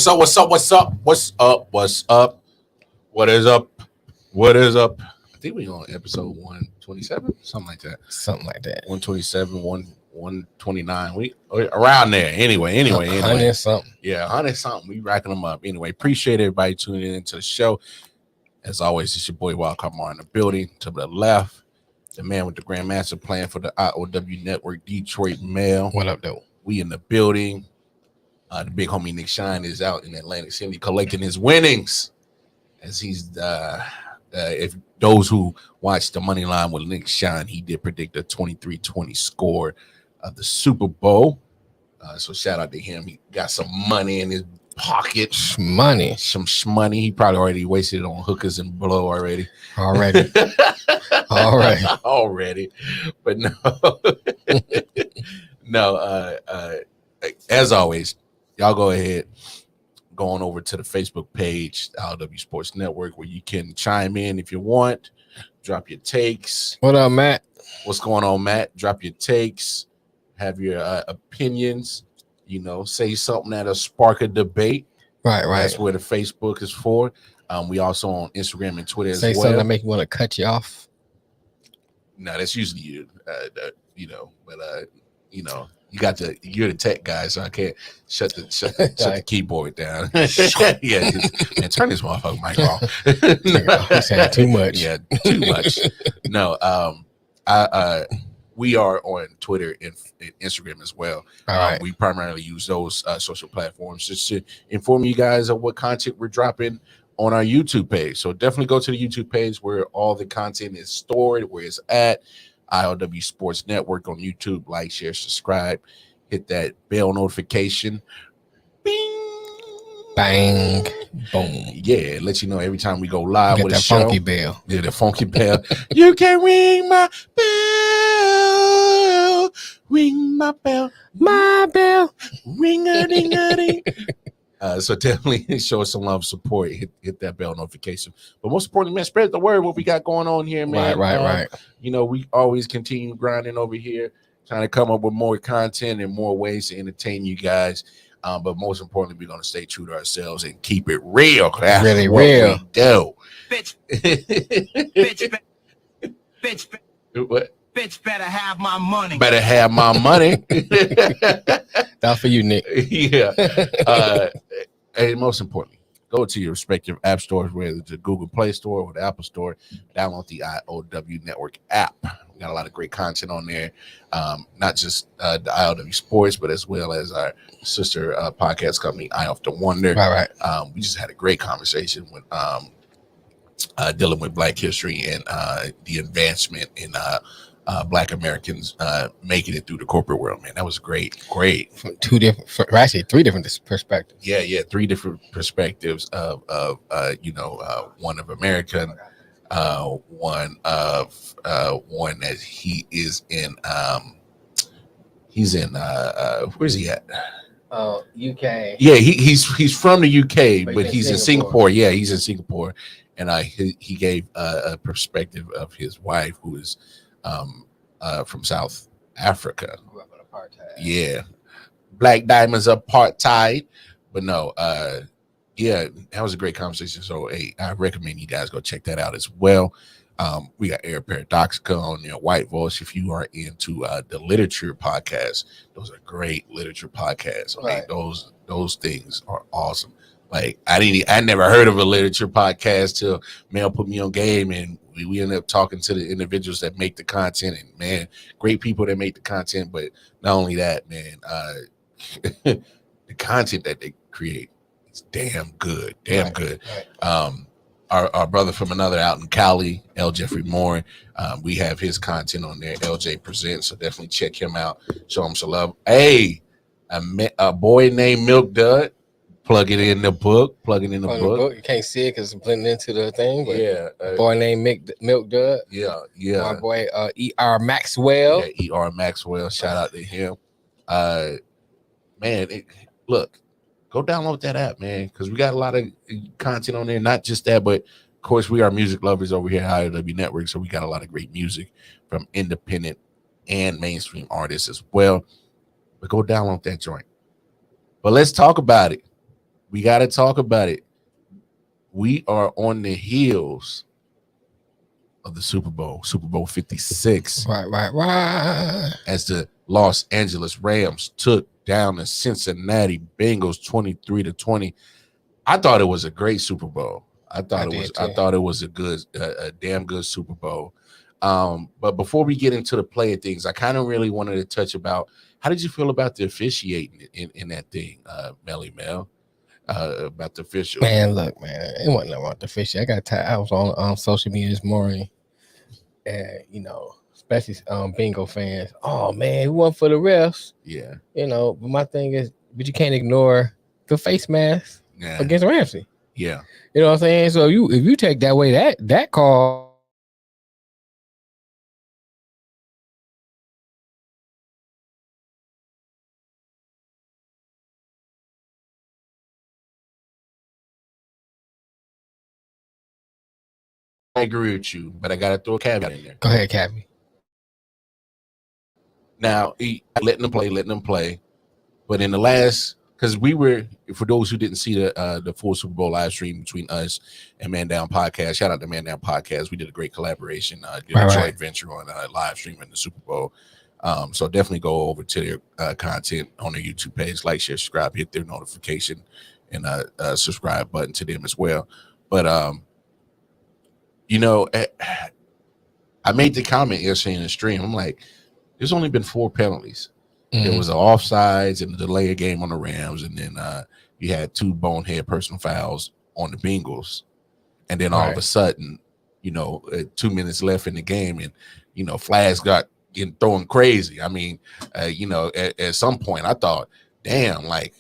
What's up? What's up? What's up? What's up? What's up? What is up? What is up? I think we on episode 127, something like that. Something like that. 127, 129. We around there. Anyway. 100 something. Yeah, 100 something. We racking them up. Anyway, appreciate everybody tuning into the show. As always, it's your boy Wildcard Mar in the building. To the left, the man with the Grandmaster plan for the IOW Network, Detroit Mail. What up, though? We in the building. The big homie Nick Shine is out in Atlantic City collecting his winnings. As he's if those who watched the money line with Nick Shine, he did predict a 23-20 score of the Super Bowl. So shout out to him. He got some money in his pocket. Some money. He probably already wasted it on hookers and blow already. Already. But no. As always, y'all go ahead, go on over to the Facebook page, the IOW Sports Network, where you can chime in if you want, drop your takes. What up, Matt? What's going on, Matt? Drop your takes, have your opinions, say something that'll spark a debate. Right. That's where the Facebook is for. We also on Instagram and Twitter as well. Say something that make you want to cut you off. No, that's usually you, you're the tech guy, so I can't shut the keyboard down. Yeah, and turn this motherfucker mic off. He's saying too much. Yeah, too much. No, we are on Twitter and Instagram as well. All right. We primarily use those social platforms just to inform you guys of what content we're dropping on our YouTube page. So definitely go to the YouTube page where all the content is stored, where it's at. IOW Sports Network on YouTube. Like, share, subscribe. Hit that bell notification. Bing. Bang. Boom. Yeah, let you know every time we go live Get with that a show. funky bell. Yeah, the funky bell. You can ring my bell. Ring my bell. My bell. Ring-a-ding-a-ding. So definitely show us some love, support, hit that bell notification. But most importantly, man, spread the word what we got going on here, man. Right. We always continue grinding over here, trying to come up with more content and more ways to entertain you guys. But most importantly, we're gonna stay true to ourselves and keep it real. That's really what real. We do. Bitch. What? Bitch better have my money. Better have my money. That's for you, Nick. Yeah. And most importantly, go to your respective app stores, whether it's the Google Play Store or the Apple Store. Download the IOW Network app. We got a lot of great content on there. Not just the IOW Sports, but as well as our sister podcast company, Eye of the Wonder. Right. We just had a great conversation with dealing with Black history and the advancement in Black Americans making it through the corporate world, man. That was great. From three different perspectives. Yeah, three different perspectives of one of American, one that he is in. He's in. Where's he at? UK. Yeah, he's from the UK, but he's in Singapore. Yeah, he's in Singapore, and he gave a perspective of his wife, who is from South Africa. Yeah, Black Diamonds apartheid, but no, yeah, that was a great conversation. So, hey, I recommend you guys go check that out as well. We got Air Paradoxica on there, White Voice. If you are into the literature podcast, those are great literature podcasts. Okay, right. Those things are awesome. Like I never heard of a literature podcast till Mel put me on game, and we ended up talking to the individuals that make the content, and man, great people that make the content. But not only that, man, the content that they create is damn good. Right. Our brother from another out in Cali, L. Jeffrey Moore, we have his content on there, LJ Presents, so definitely check him out, show him some love. Hey, a boy named Milk Dud. Plug it in the book. You can't see it because it's blending into the thing. But yeah, boy named Milk Dud. Yeah. My boy E.R. Maxwell. Yeah, E.R. Maxwell. Shout out to him. Man, look, go download that app, man, because we got a lot of content on there. Not just that, but of course we are music lovers over here at IOW Network, so we got a lot of great music from independent and mainstream artists as well. But go download that joint. But let's talk about it. we got to talk about it. We are on the heels of the Super Bowl 56. Right. As the Los Angeles Rams took down the Cincinnati Bengals 23-20. I thought it was a great Super Bowl. I thought it was a damn good Super Bowl. But before we get into the play of things, I kind of really wanted to touch about how did you feel about the officiating in that thing, Melly Mel? About the official. Man, look, man, it wasn't nothing about the official. I got tired. I was on social media this morning, and especially bingo fans. Oh man, it wasn't for the refs. Yeah. But my thing is, but you can't ignore the face mask against Ramsey. Yeah. You know what I'm saying? So if you take that way, that call. I agree with you, but I got to throw a caveat in there. Go ahead, Cappy. Now, letting them play. But in the last, because we were, for those who didn't see the full Super Bowl live stream between us and Man Down Podcast, shout out to Man Down Podcast. We did a great collaboration, did a joint venture on live streaming the Super Bowl. So definitely go over to their content on their YouTube page, like, share, subscribe, hit their notification and subscribe button to them as well. But I made the comment yesterday in the stream. I'm like, there's only been 4 penalties. Mm-hmm. There was an offsides and a delay of game on the Rams, and then you had 2 bonehead personal fouls on the Bengals. And then all of a sudden, 2 minutes left in the game, and flags got throwing crazy. I mean, at some point I thought, damn, like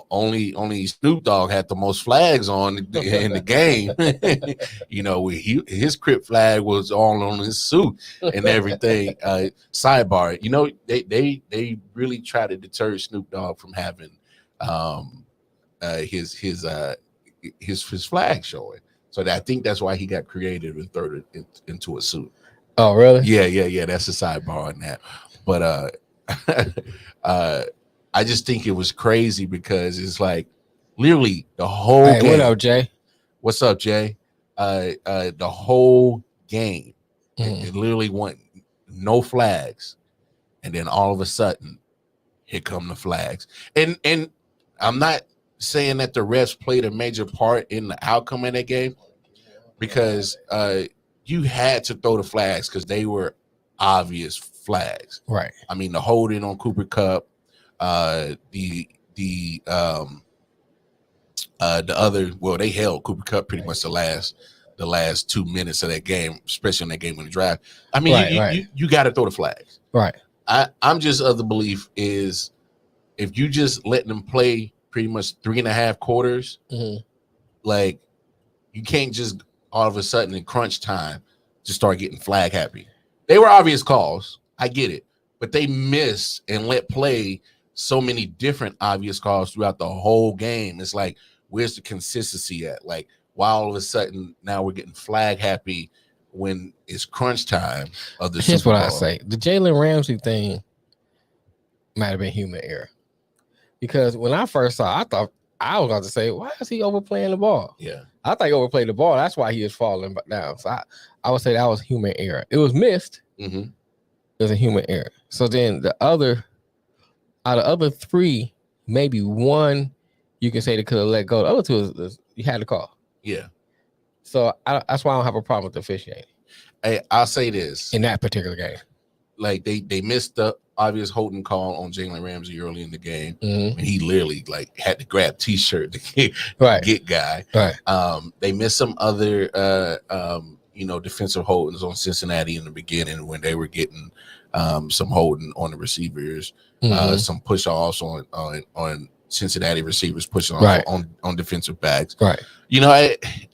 only Snoop Dogg had the most flags on in the game. His Crip flag was all on his suit and everything. Sidebar, they really try to deter Snoop Dogg from having his flag showing. So I think that's why he got creative and thrown into a suit. Oh, really? Yeah. That's a sidebar on that. But I just think it was crazy because it's like literally the whole game. What up, Jay? What's up, Jay? The whole game, it literally went no flags, and then all of a sudden, here come the flags. And I'm not saying that the refs played a major part in the outcome of that game, because you had to throw the flags because they were obvious flags. Right. I mean, the holding on Cooper Kupp. The other, well, they held Cooper Kupp pretty much the last 2 minutes of that game, especially in that game when the draft. I mean, you got to throw the flags. Right. I'm just of the belief is if you just letting them play pretty much 3.5 quarters, like you can't just all of a sudden in crunch time just start getting flag happy. They were obvious calls. I get it, but they missed and let play so many different obvious calls throughout the whole game. It's like, where's the consistency at? Like, why all of a sudden now we're getting flag happy when it's crunch time of the Here's Super Bowl? What I say. The Jalen Ramsey thing might have been human error. Because when I first saw it, I thought I was about to say, why is he overplaying the ball? Yeah. I thought he overplayed the ball. That's why he is falling down. So I would say that was human error. It was missed. Mm-hmm. It was a human error. So then out of the other 3, maybe 1 you can say they could have let go. The other 2 is you had to call. Yeah. So that's why I don't have a problem with the officiating. Hey, I'll say this. In that particular game. Like they missed the obvious holding call on Jalen Ramsey early in the game. Mm-hmm. And he literally like had to grab T-shirt to get guy. Right. They missed some other defensive holdings on Cincinnati in the beginning when they were getting some holding on the receivers, some push offs on Cincinnati receivers pushing on defensive backs. Right.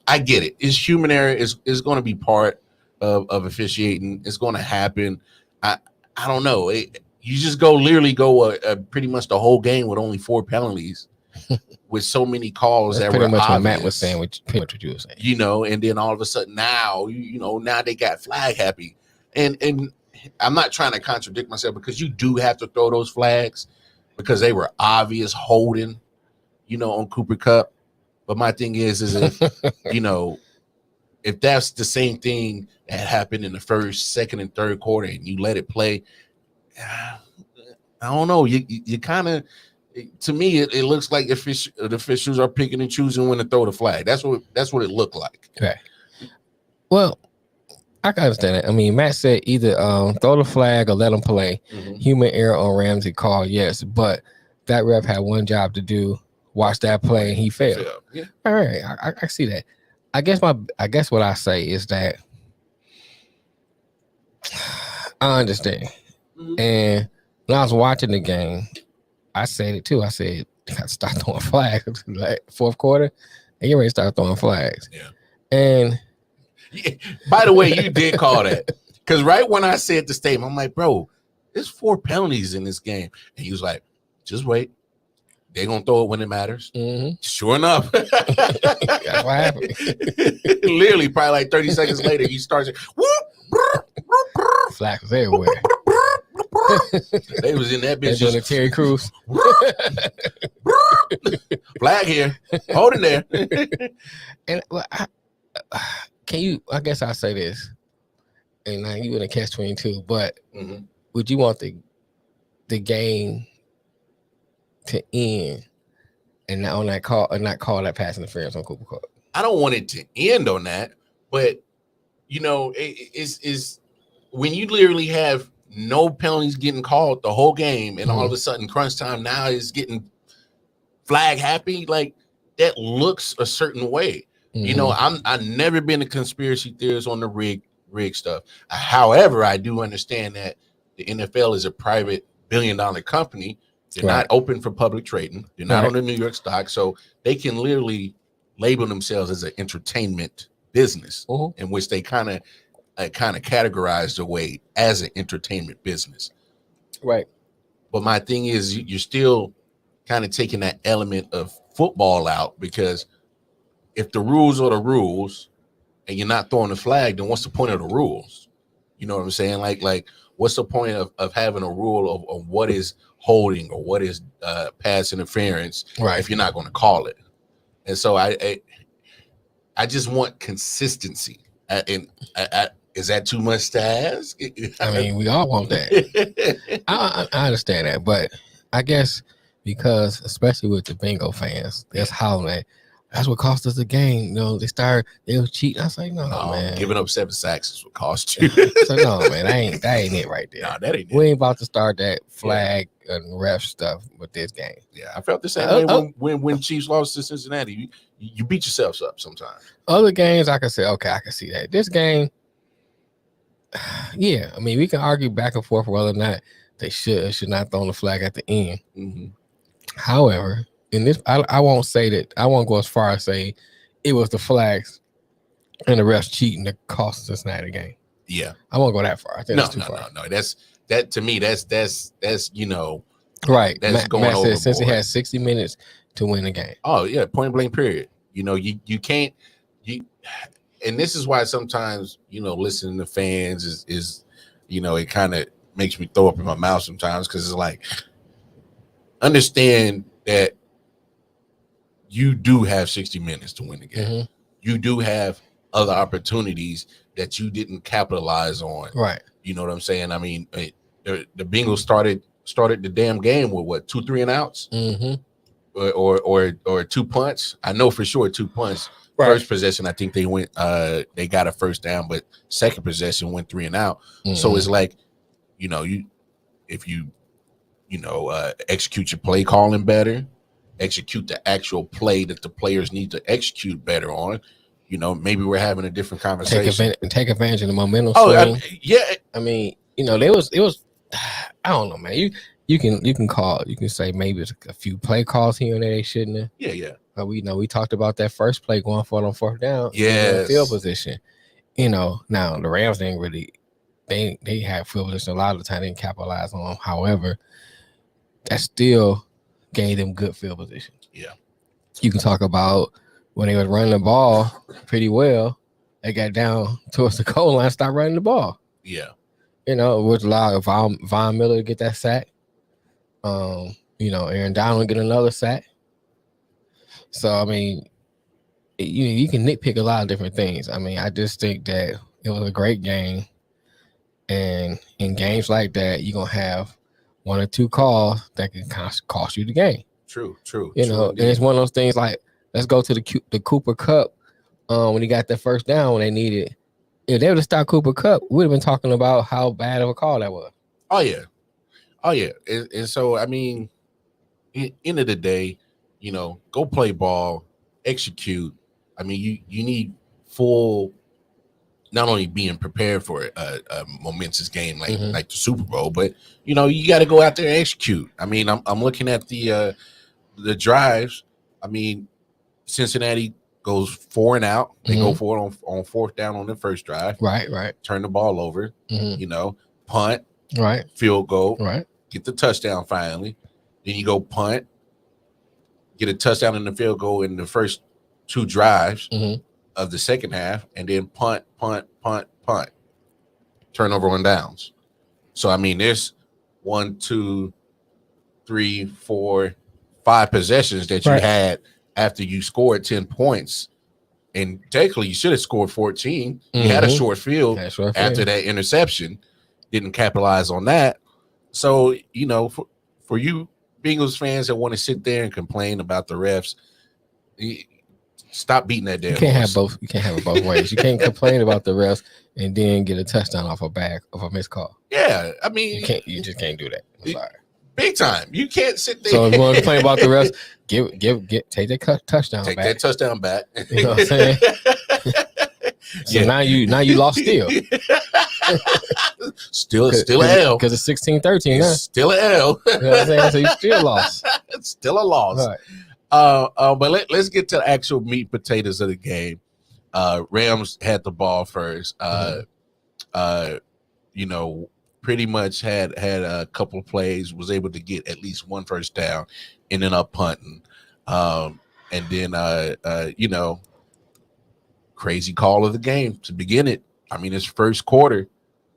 I get it. It's human error. Is going to be part of officiating. It's going to happen. I don't know. You just literally go pretty much the whole game with only 4 penalties with so many calls that were pretty much obvious. what Matt was saying, pretty much what you were saying. And then all of a sudden now, now they got flag happy. And I'm not trying to contradict myself because you do have to throw those flags because they were obvious holding. on Cooper Kupp. But my thing is if if that's the same thing that happened in the first, second, and third quarter, and you let it play, I don't know. You kind of, to me, it looks like the officials are picking and choosing when to throw the flag. That's what it looked like. Okay. Well, I can understand it. I mean, Matt said either throw the flag or let them play. Mm-hmm. Human error on Ramsey call, yes, but that ref had one job to do: watch that play, and he failed. Yeah. All right, I see that. I guess what I say is that I understand. Mm-hmm. And when I was watching the game, I said it too. I said, you got to start throwing flags. Like fourth quarter, and you ready to start throwing flags. Yeah. And by the way, you did call that. Because right when I said the statement, I'm like, bro, there's 4 penalties in this game. And he was like, just wait. They're going to throw it when it matters. mm-hmm. Sure enough. That's what happened. Literally, probably like 30 seconds later, he starts, Flags was everywhere. They was in that bitch. They're doing the Terry Crews. Flag here. Hold it there. And well, I guess I'll say this, and now you in a catch-22, but Mm-hmm. would you want the game to end and not call that pass interference on Cooper Kupp? I don't want it to end on that, but it's when you literally have no penalties getting called the whole game, and all of a sudden crunch time now is getting flag happy, like that looks a certain way. Mm-hmm. I've never been a conspiracy theorist on the rig stuff. However, I do understand that the NFL is a private billion-dollar company. They're not open for public trading. They're not on the New York stock, so they can literally label themselves as an entertainment business, in which they kind of categorize the way as an entertainment business. Right. But my thing is, you're still kind of taking that element of football out, because if the rules are the rules and you're not throwing the flag, then what's the point of the rules? You know what I'm saying? Like what's the point of having a rule of what is holding or what is pass interference if you're not going to call it? And so I just want consistency. Is that too much to ask? I mean, we all want that. I understand that, but I guess because, especially with the bingo fans, that's hollering. That's what cost us the game. They was cheating. I was like, no, man. Giving up 7 sacks is what cost you. So no, man, that ain't it right there. No, that ain't it. We ain't about to start that flag and ref stuff with this game. Yeah, I felt the same way when Chiefs lost to Cincinnati. You beat yourselves up sometimes. Other games, I can say, okay, I can see that. This game, yeah, I mean, we can argue back and forth whether or not they should not throw the flag at the end. Mm-hmm. However, in this, I won't say that. I won't go as far as say it was the flags and the refs cheating that cost Cincinnati the game. Yeah, I won't go that far. I think that's too far. No. That to me. That's right. That's going overboard. Said since he had 60 minutes to win the game. Oh yeah, point blank. Period. You can't. And this is why sometimes listening to fans is it kind of makes me throw up in my mouth sometimes, because it's like, understand that you do have 60 minutes to win the game. Mm-hmm. You do have other opportunities that you didn't capitalize on. Right. You know what I'm saying? I mean, the Bengals started the damn game with what, 2 3 and outs, or 2 punts. I know for sure 2 punts. Right. First possession, I think they got a first down, but second possession went 3 and out. Mm-hmm. So it's like, if you execute your play calling better, execute the actual play that the players need to execute better on, maybe we're having a different conversation. Take advantage of the momentum. Yeah. I mean, it was. I don't know, man. You can say maybe it's a few play calls here and there they shouldn't have. Yeah. We talked about that first play going for it on 4th down. Yeah. Field position. Now the Rams didn't really. They had field position a lot of the time. They didn't capitalize on. However, that still gave them good field position. Yeah. You can talk about when they was running the ball pretty well. They got down towards the goal line, stopped running the ball. Yeah. Which allowed Von Miller to get that sack. Aaron Donald get another sack. So I mean, you can nitpick a lot of different things. I mean, I just think that it was a great game, and in games like that, you're gonna have one or two calls that can cost you the game. True. You know, and it's one of those things like, let's go to the Cooper Cup. When he got that first down when they needed, if they would have stopped Cooper Cup, we'd have been talking about how bad of a call that was. Oh yeah. And so I mean, end of the day, you know, go play ball, execute. I mean, you need full, not only being prepared for a momentous game like the Super Bowl, but you know, you got to go out there and execute. I mean, I'm looking at the drives. I mean, Cincinnati goes 4 and out. They go for it on fourth down on the first drive. Right. Turn the ball over. You know, punt. Right. Field goal. Right. Get the touchdown finally. Then you go punt. Get a touchdown in the field goal in the first 2 drives of the second half, and then punt. Turnover on downs. So I mean, there's 1, 2, 3, 4, 5 possessions that you had after you scored 10 points. And technically, you should have scored 14. You had a short field after that interception. Didn't capitalize on that. So, you know, for you Bengals fans that want to sit there and complain about the refs, stop beating that damn You can't horse. have both. You can't have it both ways. You can't complain about the refs and then get a touchdown off a missed call. Yeah, I mean, You just can't do that. I'm sorry. Big time. You can't sit there. So if you want to complain about the refs, take that touchdown Take back. that touchdown back. You know what I'm saying? So now you lost still. still an L. Because it's 16-13 now. Still an L. You know what I'm saying? So you still lost. It's still a loss. Right. But let's get to the actual meat and potatoes of the game. Rams had the ball first. You know, pretty much had a couple of plays, was able to get at least 1 first down, ended up punting. And then you know, crazy call of the game to begin it. I mean, it's first quarter.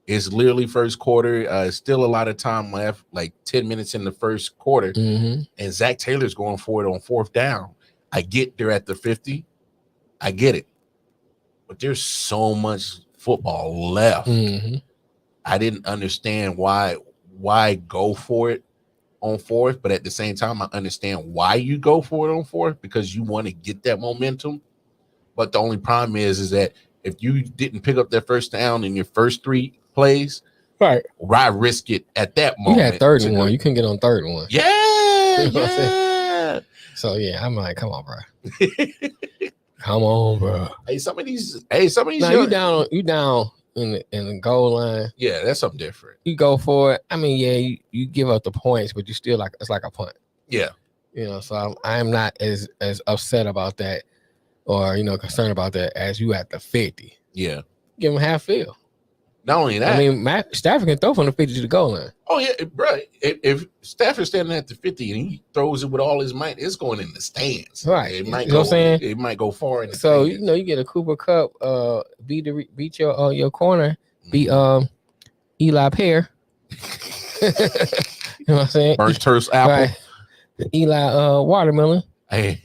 It's literally first quarter. Still a lot of time left, like 10 minutes in the first quarter. And Zach Taylor's going for it on 4th down. I get they're at the 50. I get it. But there's so much football left. I didn't understand why go for it on 4th, but at the same time, I understand why you go for it on 4th, because you want to get that momentum. But the only problem is that if you didn't pick up that first down in your first 3 plays, why risk it at that moment? You had 3rd and 1. You couldn't get on 3rd and 1. Yeah, You know what I'm yeah. So yeah, I'm like, come on, bro. Come on, bro. Hey, some of these. Now you down in the goal line. Yeah, that's something different. You go for it. I mean, yeah, you give up the points, but you still it's like a punt. Yeah. You know, so I'm not as upset about that, or you know, concerned about that as you at the 50. Yeah. Give him half field. Not only that, I mean, Matt Stafford can throw from the 50 to the goal line. Oh yeah, bro. If Stafford's standing at the 50 and he throws it with all his might, it's going in the stands. Right. It might You know what I'm saying? It might go far in the So stands. you know, you get a Cooper Cup, beat your corner, beat Eli Pear. You know what I'm saying? Burnt terse apple. Right. Eli Watermelon. Hey,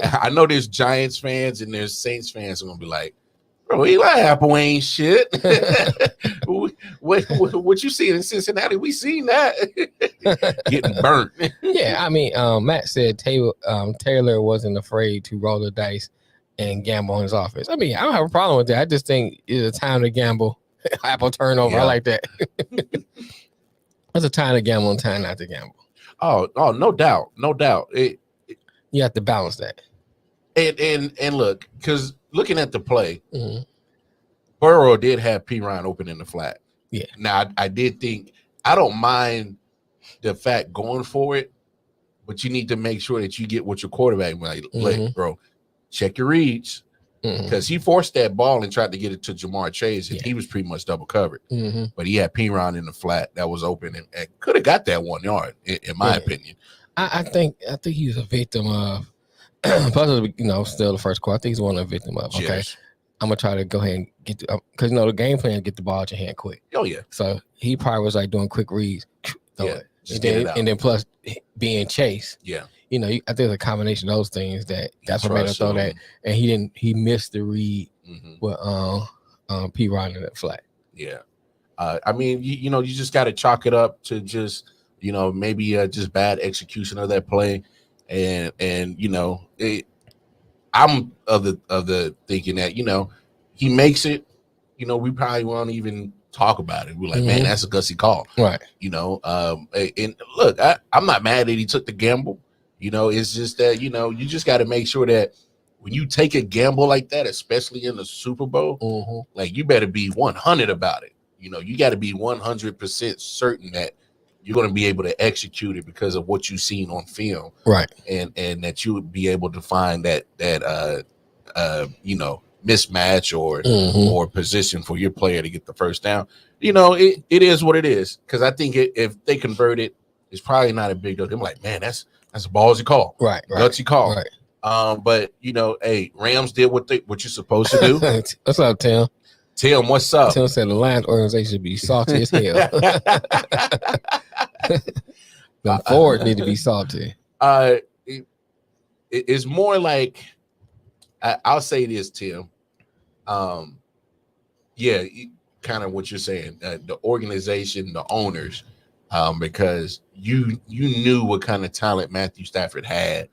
I know there's Giants fans and there's Saints fans who are gonna be like, bro, Eli Apple ain't shit. what you see in Cincinnati? We seen that getting burnt. Yeah, I mean, Matt said Taylor wasn't afraid to roll the dice and gamble on his offense. I mean, I don't have a problem with that. I just think it's a time to gamble. Apple turnover. Yeah. I like that. It's a time to gamble and time not to gamble. Oh, no doubt, no doubt. You have to balance that. And look, because looking at the play, Mm-hmm. Burrow did have P. Ryan open in the flat. Yeah. Now I did think, I don't mind the fact going for it, but you need to make sure that you get what your quarterback like. Like, bro, check your reads, because he forced that ball and tried to get it to Jamar Chase, and he was pretty much double covered. But he had P. Ryan in the flat that was open and could have got that 1 yard, in my opinion. I think he was a victim of. Plus, you know, still the first quarter. I think he's one of the victim of. Okay, Yes. I'm gonna try to go ahead and get because you know the game plan, get the ball out your hand quick. Oh yeah. So he probably was like doing quick reads. Yeah. And then plus being chased. Yeah. I think it's a combination of those things that's what made him Trust throw him. that. And he missed the read Mhm. with P. Ron in that flat. Yeah. I mean, you just got to chalk it up to just, maybe just bad execution of that play. And I'm of the thinking that, he makes it, we probably won't even talk about it. We're like, man, that's a gutsy call. Right. And look, I'm not mad that he took the gamble. It's just that, you just got to make sure that when you take a gamble like that, especially in the Super Bowl, like you better be 100 about it. You got to be 100% certain that you're going to be able to execute it because of what you've seen on film, right? And that you would be able to find that mismatch or position for your player to get the first down. It is what it is, because I think if they convert it, it's probably not a big deal. They're like, man, that's a ballsy call, right? Gutsy call, right? But hey, Rams did what you're supposed to do. What's up, Tim? Tim, what's up? Tim said the Lions organization should be salty as hell. The Ford need to be salty. It's more like, I'll say this, Tim. Yeah, kind of what you're saying. The organization, the owners, because you knew what kind of talent Matthew Stafford had,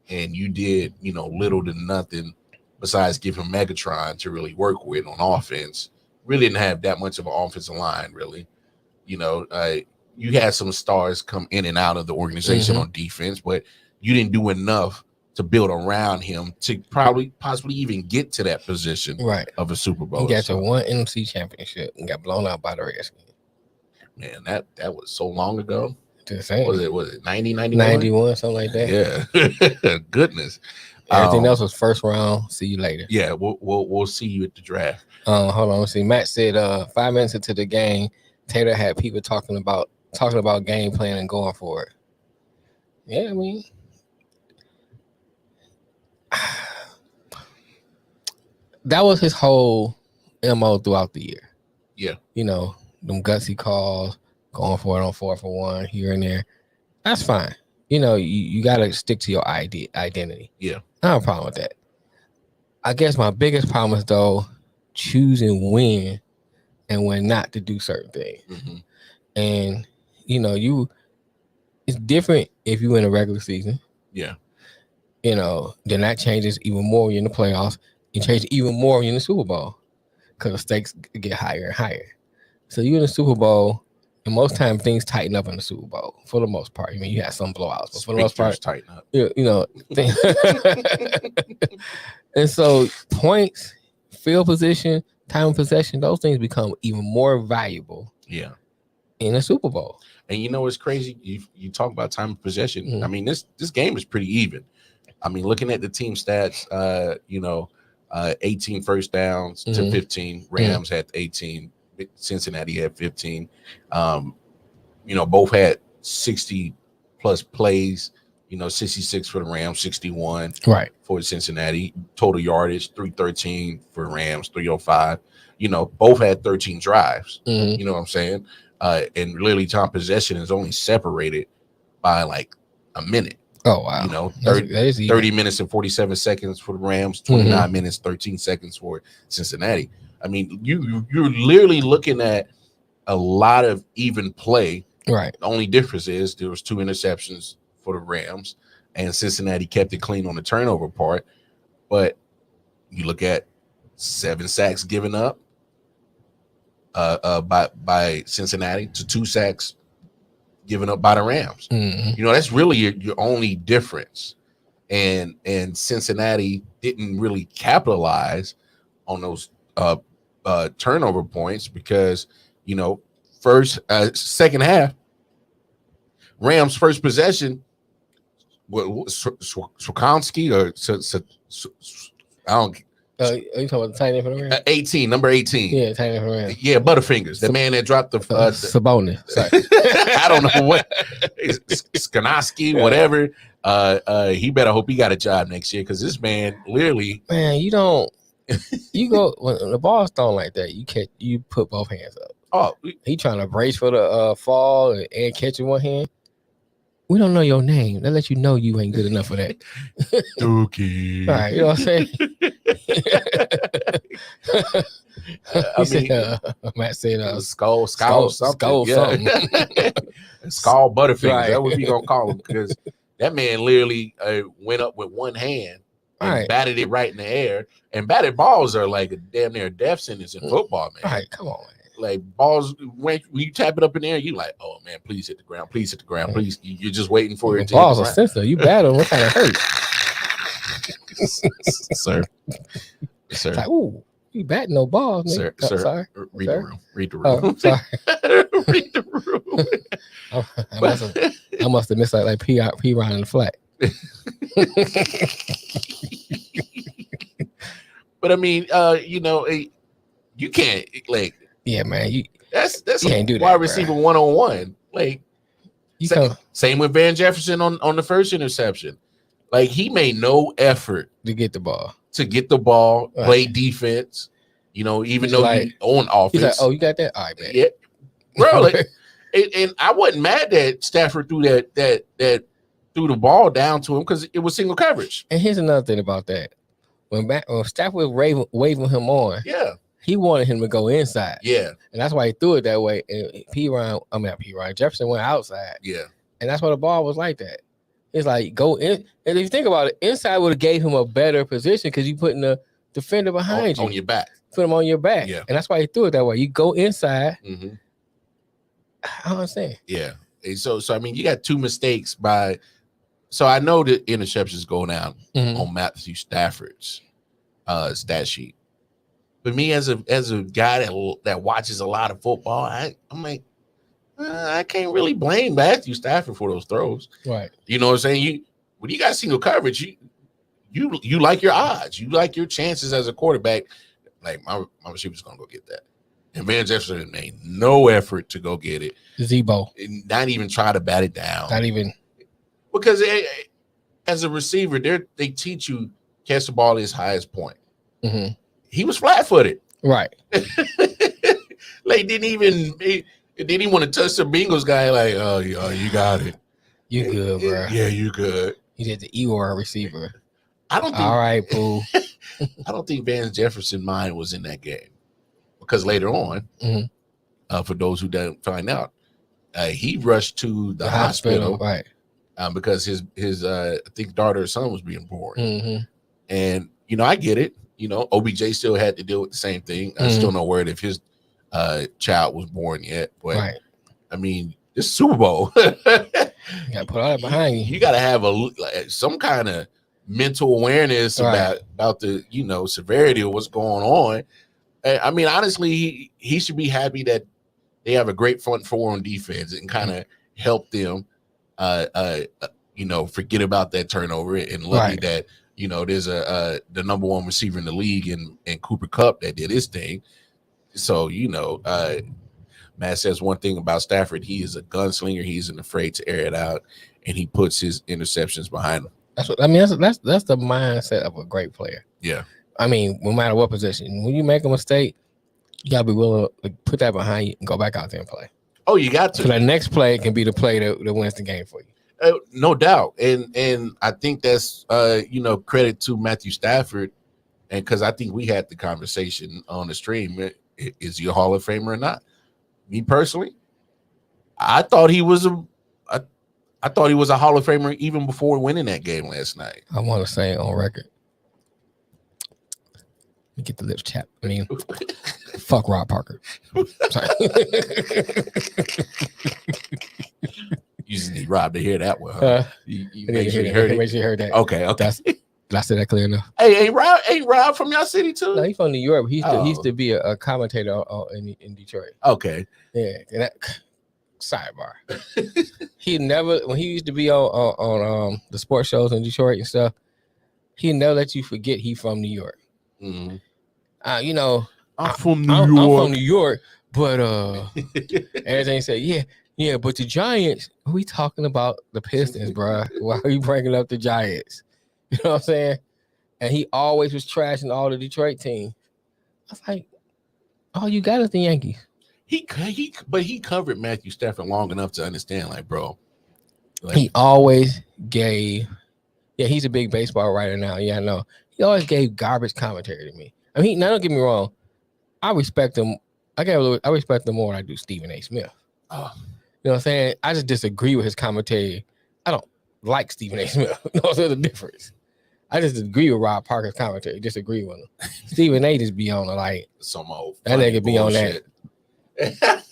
and you did little to nothing besides give him Megatron to really work with on offense. Really didn't have that much of an offensive line, really. You had some stars come in and out of the organization on defense, but you didn't do enough to build around him to possibly even get to that position of a Super Bowl. He got to one NFC championship and got blown out by the Redskins. Man, that was so long ago. Was it 90, 91? 91, something like that. Yeah. Goodness. Everything else was first round. See you later. Yeah, we'll see you at the draft. Hold on. Let's see. Matt said 5 minutes into the game, Taylor had people talking about game plan and going for it. Yeah, I mean, that was his whole MO throughout the year. Yeah. Them gutsy calls, going for it on 4-for-1 here and there. That's fine. You got to stick to your identity. Yeah. I don't have a problem with that. I guess my biggest problem is, though, choosing when and when not to do certain things. And, it's different if you in a regular season. Yeah. Then that changes even more when you're in the playoffs. It changes even more when you're in the Super Bowl because the stakes get higher and higher. So you're in the Super Bowl, and most times things tighten up in the Super Bowl for the most part. I mean, you have some blowouts, but for the most part, tighten up. And so points, field position, time of possession, those things become even more valuable. Yeah. In a Super Bowl. And it's crazy. You talk about time of possession. I mean, this game is pretty even. I mean, looking at the team stats, 18 first downs to 15. Rams had 18. Cincinnati had 15. Both had 60 plus plays. 66 for the Rams, 61 for Cincinnati. Total yardage 313 for Rams, 305. Both had 13 drives. You know what I'm saying? And literally time possession is only separated by like a minute. Oh, wow. 30 minutes and 47 seconds for the Rams, 29 minutes, 13 seconds for Cincinnati. I mean, you're literally looking at a lot of even play. Right. The only difference is there was 2 interceptions for the Rams, and Cincinnati kept it clean on the turnover part. But you look at 7 sacks given up by Cincinnati to 2 sacks given up by the Rams. That's really your only difference. And Cincinnati didn't really capitalize on those turnover points because second half, Rams first possession, Swankowski I don't. Are you talking about the tight end for the Rams? 18, number 18. Yeah, tight end for the Rams. Yeah, Butterfingers, the man that dropped the Sabonis. Sorry. I don't know what Skanowski, whatever. He better hope he got a job next year because this man literally. Man, you go when the ball's thrown like that. You put both hands up. Oh, he trying to brace for the fall and catch in one hand. we don't know your name. That lets you know you ain't good enough for that. Dookie. All right, you know what I'm saying? I mean, Matt said, skull skull something. something. Skull Butterfingers. Right. That's what we gonna call him, because that man literally went up with one hand and Right. batted it right in the air. And batted balls are like a damn near death sentence in football, man. All right, come on, man. Like balls, when you tap it up in the air, you like, oh man, please hit the ground, please hit the ground, please. You're just waiting for it to balls hit are the ground. sensitive. You battle, what kind of hurt? Sir. It's like, ooh, you batting no balls, nigga. Sir, Sorry. read Sir? the room. Read the room. Oh, sorry. Read the room. I must have missed like P Ron in the flat. But I mean, you can't like. Yeah, man. That's you can't do that, wide bro. receiver 1-on-1. Like same with Van Jefferson on the first interception. Like he made no effort to get the ball, right. Play defense. Even he's though like, he on offense. He's like, oh, you got that? All right, man. Yeah, bro. Like, and I wasn't mad that Stafford threw that threw the ball down to him because it was single coverage. And here's another thing about that: when Stafford was waving him on, yeah, he wanted him to go inside. Yeah, and that's why he threw it that way. And Jefferson went outside. Yeah, and that's why the ball was like that. It's like go in, and if you think about it, inside would have gave him a better position because you putting the defender behind you on your back. Put him on your back. Yeah. And that's why he threw it that way. You go inside. Mm-hmm. I don't understand. Yeah. And so I mean, you got two mistakes so I know the interceptions go down on Matthew Stafford's stat sheet. But me as a guy that watches a lot of football, I'm like, I can't really blame Matthew Stafford for those throws. Right. You know what I'm saying? When you got single coverage, you like your odds. You like your chances as a quarterback. Like my receiver's gonna go get that. And Van Jefferson made no effort to go get it. Zebo. Not even try to bat it down. Not even. Because as a receiver, they teach you catch the ball at his highest point. Mm-hmm. He was flat-footed. Right. Like didn't even want to touch the Bengals guy. Like, oh, you got it. You good, bro. Yeah, you good. He did the Eeyore receiver. I don't think. All right, boo. I don't think Van Jefferson's mind was in that game because later on, for those who don't find out, he rushed to the hospital, right? Because his I think daughter or son was being born, and I get it. OBJ still had to deal with the same thing. I still not worried if his child was born yet, but right. I mean, this Super Bowl, you gotta put all that behind you. You gotta have some kind of mental awareness about the severity of what's going on. I mean, honestly, he should be happy that they have a great front four on defense and kind of help them forget about that turnover, and lucky that there's the number one receiver in the league in Cooper Kupp that did his thing. So Matt says one thing about Stafford: he is a gunslinger. He isn't afraid to air it out, and he puts his interceptions behind him. That's what I mean. That's the mindset of a great player. Yeah. I mean, no matter what position, when you make a mistake, you gotta be willing to put that behind you and go back out there and play. Oh, you got to. So that next play can be the play that wins the game for you. No doubt, and I think that's credit to Matthew Stafford, and because I think we had the conversation on the stream: is he a Hall of Famer or not? Me personally, I thought he was a Hall of Famer even before winning that game last night. I want to say on record. Let me get the lips chapped. I mean, fuck Rob Parker. Sorry. You just need Rob to hear that one. Huh? You make sure you heard it. Make sure you heard that. Okay. Did I say that clear enough? Hey, ain't Rob from your city too? No, he's from New York. But he used to be a commentator in Detroit. Okay. Yeah. Sidebar. When he used to be on the sports shows in Detroit and stuff, he never let you forget he from New York. Mm-hmm. I'm from New York, but everything said, yeah, but the Giants. We talking about the Pistons, bro. Why are you bringing up the Giants? You know what I'm saying? And he always was trashing all the Detroit team. I was like, oh, you got it, the Yankees. But he covered Matthew Stafford long enough to understand, like, bro, He always gave. Yeah, he's a big baseball writer now. Yeah, I know. He always gave garbage commentary to me. I mean, now don't get me wrong. I respect him. I respect him more than I do Stephen A. Smith. Oh. You know what I'm saying? I just disagree with his commentary. I don't like Stephen A. Smith. You know, there's a difference. I just agree with Rob Parker's commentary. Disagree with him. Stephen A. just be on the like some old that nigga be bullshit. On that.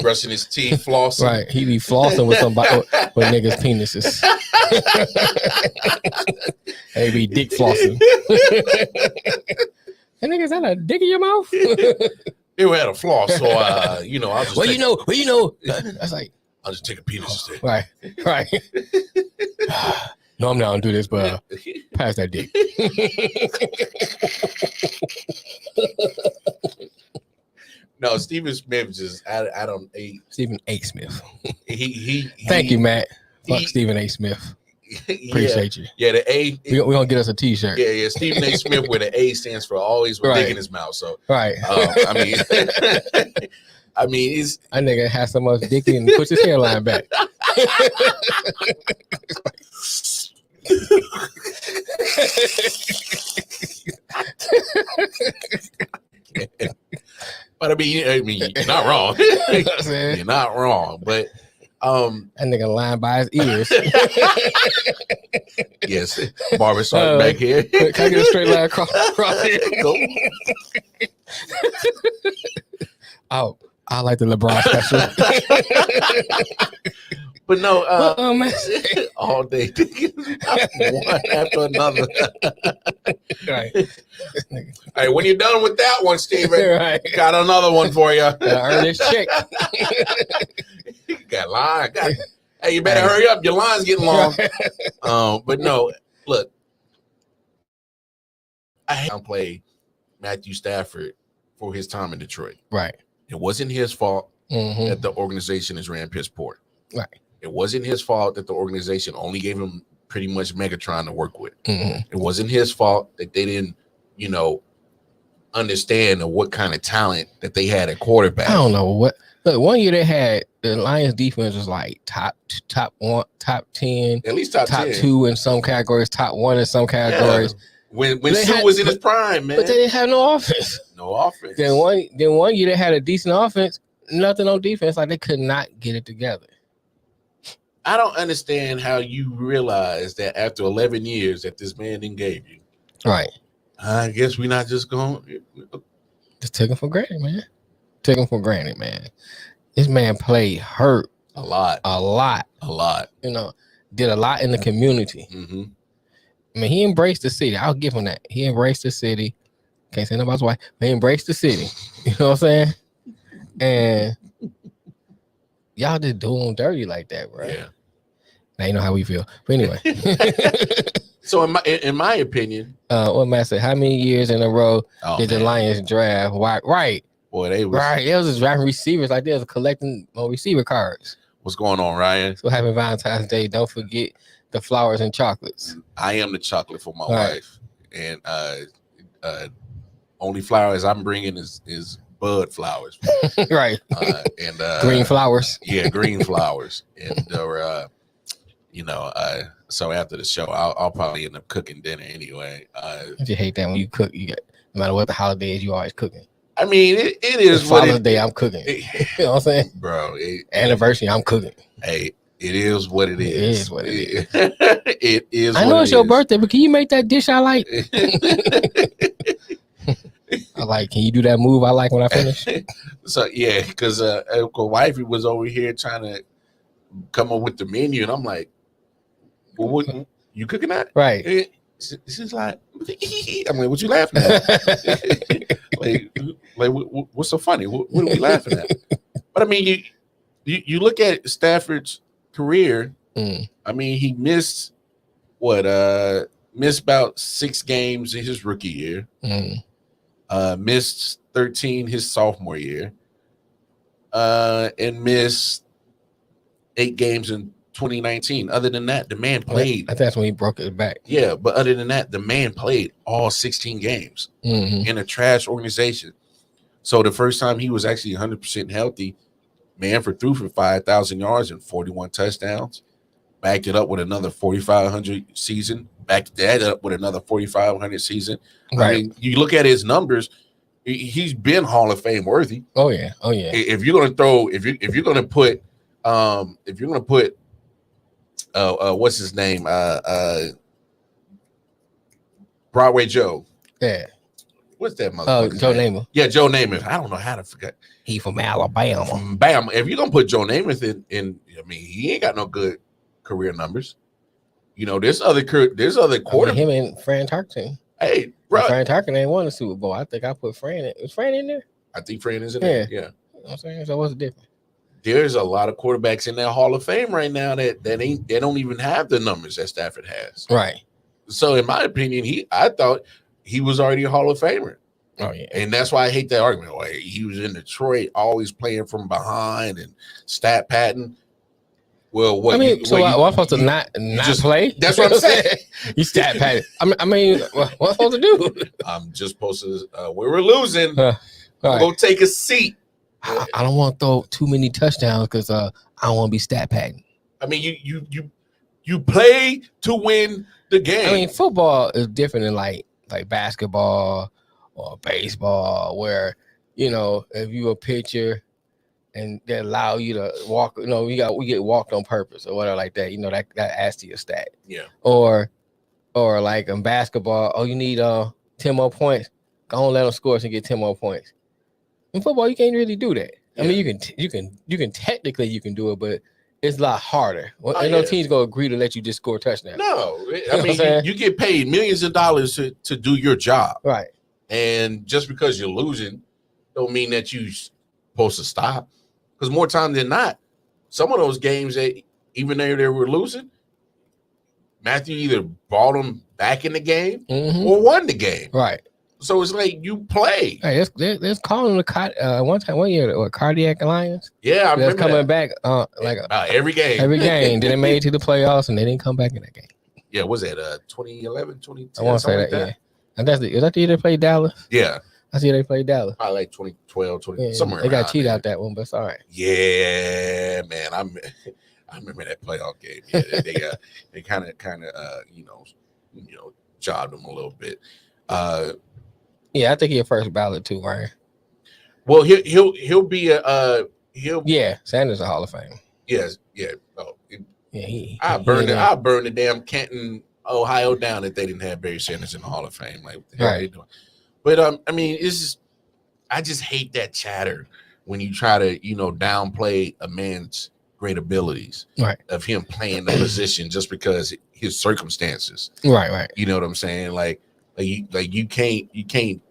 Brushing his teeth, flossing. Right, he be flossing with somebody with niggas' penises. They be dick flossing. That nigga, is that a dick in your mouth? They had a floss, so I'll just. Well, you know. That's like I'll just take a penis instead. Right. No, I'm not gonna do this, but pass that dick. No, Stephen Smith just I don't. Stephen A. Smith. He Thank you, Matt. Fuck Stephen A. Smith. Appreciate you. Yeah, the A. We're gonna get us a T-shirt. Yeah. Stephen A. Smith, where the A stands for always with dick in his mouth. So right. I mean, he's that nigga has so much dick and puts his hairline back. But I mean, you're not wrong. You're not wrong, but that nigga lying by his ears. Yes, barber starting back here. Can I get a straight line across here? Go. Oh, I like the LeBron special. But no, man. all day one after another. Right. Hey, when you're done with that one, Steven, Right. got another one for you. Gotta earn this check. Got line. Hey, you better hurry up. Your line's getting long. But no, look, I had to play Matthew Stafford for his time in Detroit. Right. It wasn't his fault that the organization is ran piss poor. Right. It wasn't his fault that the organization only gave him pretty much Megatron to work with. Mm-hmm. It wasn't his fault that they didn't, understand what kind of talent that they had at quarterback. I don't know what. Look, one year they had the Lions defense was like top 1, top 10, at least top 10. 2 in some categories, top 1 in some categories. Yeah. When Sue was in his prime, man. But they didn't have no offense. No offense. Then one year they had a decent offense, nothing on defense. Like they could not get it together. I don't understand how you realize that after 11 years that this man didn't gave you. Right. I guess we're not just going. Just took him for granted, man. This man played hurt a lot. Did a lot in the community. Mm-hmm. I mean, he embraced the city. I'll give him that. He embraced the city. Can't say nobody's wife, but he embraced the city. You know what I'm saying? And y'all just do him dirty like that, bro. Yeah. Now you know how we feel. But anyway. So in my opinion, what Matt said, how many years in a row did the Lions draft? Right. Boy, they was just drafting receivers like they was collecting receiver cards. What's going on, Ryan? So happy Valentine's Day. Don't forget the flowers and chocolates. I am the chocolate for my wife. And only flowers I'm bringing is bud flowers. Right. And green flowers. Yeah, green flowers. And so after the show, I'll probably end up cooking dinner anyway. I just hate that when you cook, you get no matter what the holiday is, you always cooking. I mean, it is what Father's Day, I'm cooking. You know what I'm saying? Bro. Anniversary, I'm cooking. Hey, it is what it is. It is what it is. It is. I know it's your birthday, but can you make that dish I like? Can you do that move I like when I finish? So yeah, because wifey was over here trying to come up with the menu, and I'm like, well, what you cooking that? Right. She's like, I'm like, what you laughing at? What's so funny? What are we laughing at? But I mean, you look at Stafford's career. I mean, he missed about 6 games in his rookie year. Missed 13 his sophomore year. And missed 8 games in 2019. Other than that, the man played. I think that's when he broke his back. Yeah, but other than that, the man played all 16 games in a trash organization. So the first time he was actually 100% healthy, Manfred threw for 5,000 yards and 41 touchdowns. backed it up with another 4,500 season, backed that up with another 4,500 season. Right. I mean, you look at his numbers, he's been Hall of Fame worthy. Oh yeah. Oh yeah. If you're gonna throw, if you're gonna put, what's his name, Broadway Joe. Yeah. What's that Oh, motherfucker? Joe Namath. Yeah, Joe Namath. I don't know how to forget. He from Alabama. Bam. If you're gonna put Joe Namath in, I mean, he ain't got no good career numbers. You know, there's other quarterbacks. Him and Fran Tarkenton. Hey, bro. Fran Tarkenton ain't won the Super Bowl. I think I put Fran in. Was Fran in there? I think Fran is in there. Yeah. You know what I'm saying? So what's the difference? There's a lot of quarterbacks in that Hall of Fame right now that they don't even have the numbers that Stafford has. Right. So in my opinion, I thought he was already a Hall of Famer. Oh yeah. And that's why I hate that argument. Like, he was in Detroit, always playing from behind and stat padding. Well, what? I mean, I'm supposed to not just play? That's what I'm saying. You stat padded. I mean, what I'm supposed to do? I'm just supposed to. We were losing. Right. Go take a seat. I don't want to throw too many touchdowns because I don't want to be stat padding. I mean, you play to win the game. I mean, football is different than like basketball or baseball, where if you a pitcher and they allow you to walk, we get walked on purpose or whatever like that. That adds to your stat. Yeah. Or like in basketball, you need 10 more points. Go on, let them score and get 10 more points. In football, you can't really do that. Yeah. I mean, you can technically do it, but it's a lot harder. Ain't yeah. no team's gonna agree to let you just score a touchdown. No, I mean, you get paid millions of dollars to do your job, right? And just because you're losing, don't mean that you're supposed to stop. Because more time than not, some of those games that even though they were losing, Matthew either brought them back in the game or won the game. Right. So it's like you play. Hey, they're calling the one year cardiac alliance. Yeah, I remember coming that. back every game. Every game. Then they made it to the playoffs and they didn't come back in that game. Yeah, was that 2011, 2010? I want to say that, yeah. And is that the year they played Dallas? Yeah. I see they played Dallas. Probably like 2012, somewhere. They got cheated out that one, but it's all right. Yeah, man. I remember that playoff game. Yeah, they kind of jobbed them a little bit. Yeah, I think he's a first ballot too, right? Well, he'll be Sanders a Hall of Fame. Yes, yeah. Oh, yeah, I burned the damn Canton, Ohio down if they didn't have Barry Sanders in the Hall of Fame. Like, what the hell are they doing? But I mean, I just hate that chatter when you try to downplay a man's great abilities, right? Of him playing the position just because his circumstances, right. You know what I'm saying? Like you can't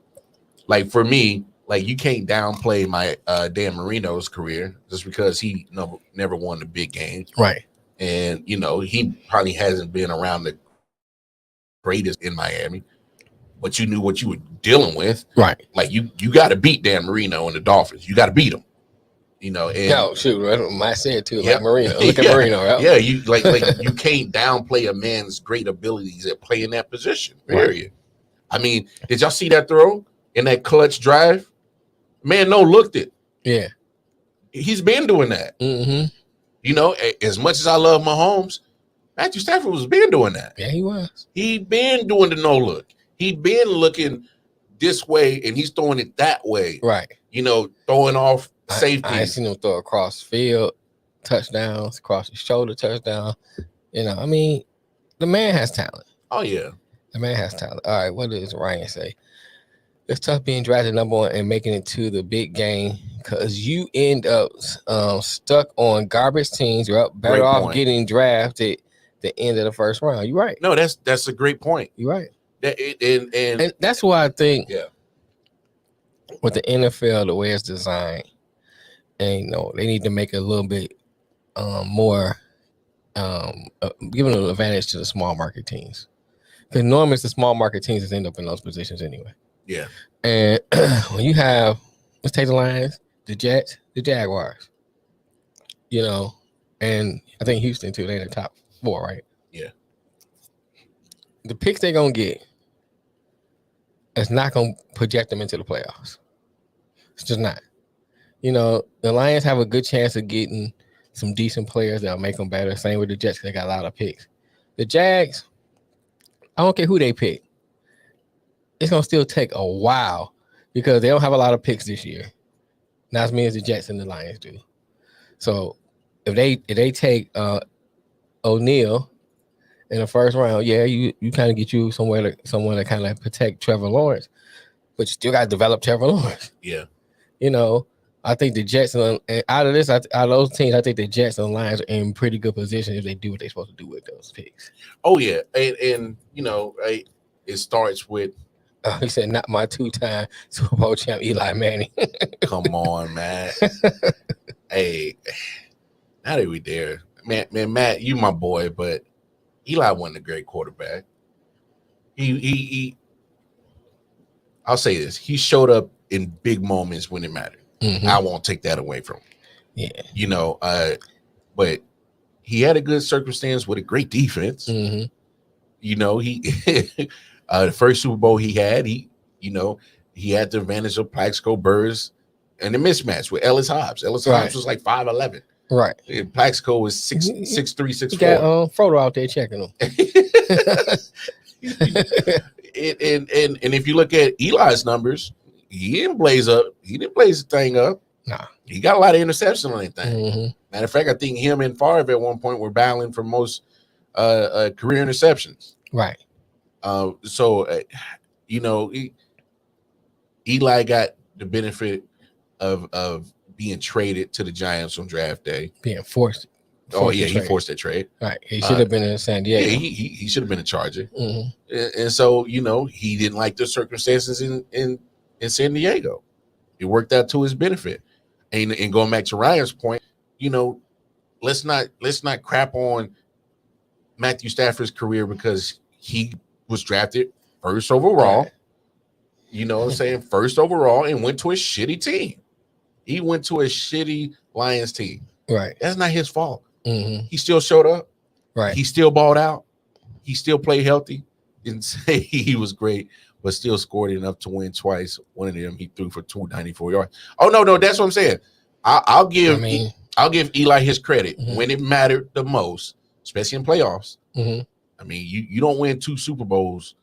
like for me, like you can't downplay my Dan Marino's career just because he never won the big game, right? And he probably hasn't been around the greatest in Miami, but you knew what you were dealing with, right? Like you got to beat Dan Marino and the Dolphins. You got to beat them, And I said too, like Marino. Look at Marino. Right? Yeah, you like you can't downplay a man's great abilities at playing that position. Period. Right. I mean, did y'all see that throw in that clutch drive? Man, looked it. Yeah, he's been doing that. As much as I love Mahomes, Matthew Stafford was been doing that. Yeah, he was. He'd been doing the no look. He'd been looking this way, and he's throwing it that way. Right. Throwing off safety. I seen him throw across field touchdowns, across the shoulder touchdown. I mean, the man has talent. Oh yeah, the man has talent. All right, what does Ryan say? It's tough being drafted number one and making it to the big game because you end up stuck on garbage teams. You're better off getting drafted the end of the first round. You're right. No, that's a great point. You're right. And that's why I think with the NFL, the way it's designed, and they need to make it a little bit more, giving an advantage to the small market teams. Because normally it's the small market teams that end up in those positions anyway. Yeah. And when you have, let's take the Lions, the Jets, the Jaguars, and I think Houston too, they're in the top 4, right? Yeah. The picks they're going to get, it's not going to project them into the playoffs. It's just not. The Lions have a good chance of getting some decent players that'll make them better. Same with the Jets, they got a lot of picks. The Jags, I don't care who they pick. It's gonna still take a while because they don't have a lot of picks this year. Not as many as the Jets and the Lions do. So if they take O'Neal in the first round, yeah, you kind of get you someone to kind of protect Trevor Lawrence, but you still got to develop Trevor Lawrence. Yeah. You know, I think the Jets and out of those teams, I think the Jets and the Lions are in pretty good position if they do what they're supposed to do with those picks. Oh yeah, and you know, it starts with. He said, "Not my two-time Super Bowl champ Eli Manning." Come on, man. Hey, now that we there, man, Matt, you my boy, but Eli wasn't a great quarterback. He I'll say this: he showed up in big moments when it mattered. Mm-hmm. I won't take that away from him. Yeah, you know, but he had a good circumstance with a great defense. Mm-hmm. You know, he the first Super Bowl he had, he had the advantage of Plaxico Burress and the mismatch with Ellis Hobbs. Ellis Hobbs was like 5'11". Right. And Plaxico was 6'3", 6'4". He got Frodo out there checking him. and if you look at Eli's numbers, he didn't blaze the thing up. Nah. He got a lot of interceptions on that thing. Mm-hmm. Matter of fact, I think him and Favre at one point were battling for most career interceptions. Right. Eli got the benefit of being traded to the Giants on draft day. Being forced. Oh yeah, he forced that trade. Right. He should have been in San Diego. Yeah, he should have been a Charger. Mm-hmm. And so, he didn't like the circumstances in San Diego. It worked out to his benefit. And going back to Ryan's point, let's not crap on Matthew Stafford's career because he was drafted first overall. Right. You know what I'm saying? First overall and went to a shitty team. He went to a shitty Lions team. Right. That's not his fault. Mm-hmm. He still showed up. Right. He still balled out. He still played healthy. Didn't say he was great, but still scored enough to win twice. One of them he threw for 294 yards. Oh no, that's what I'm saying. I'll give Eli his credit when it mattered the most, especially in playoffs. Mm-hmm. I mean, you don't win 2 Super Bowls,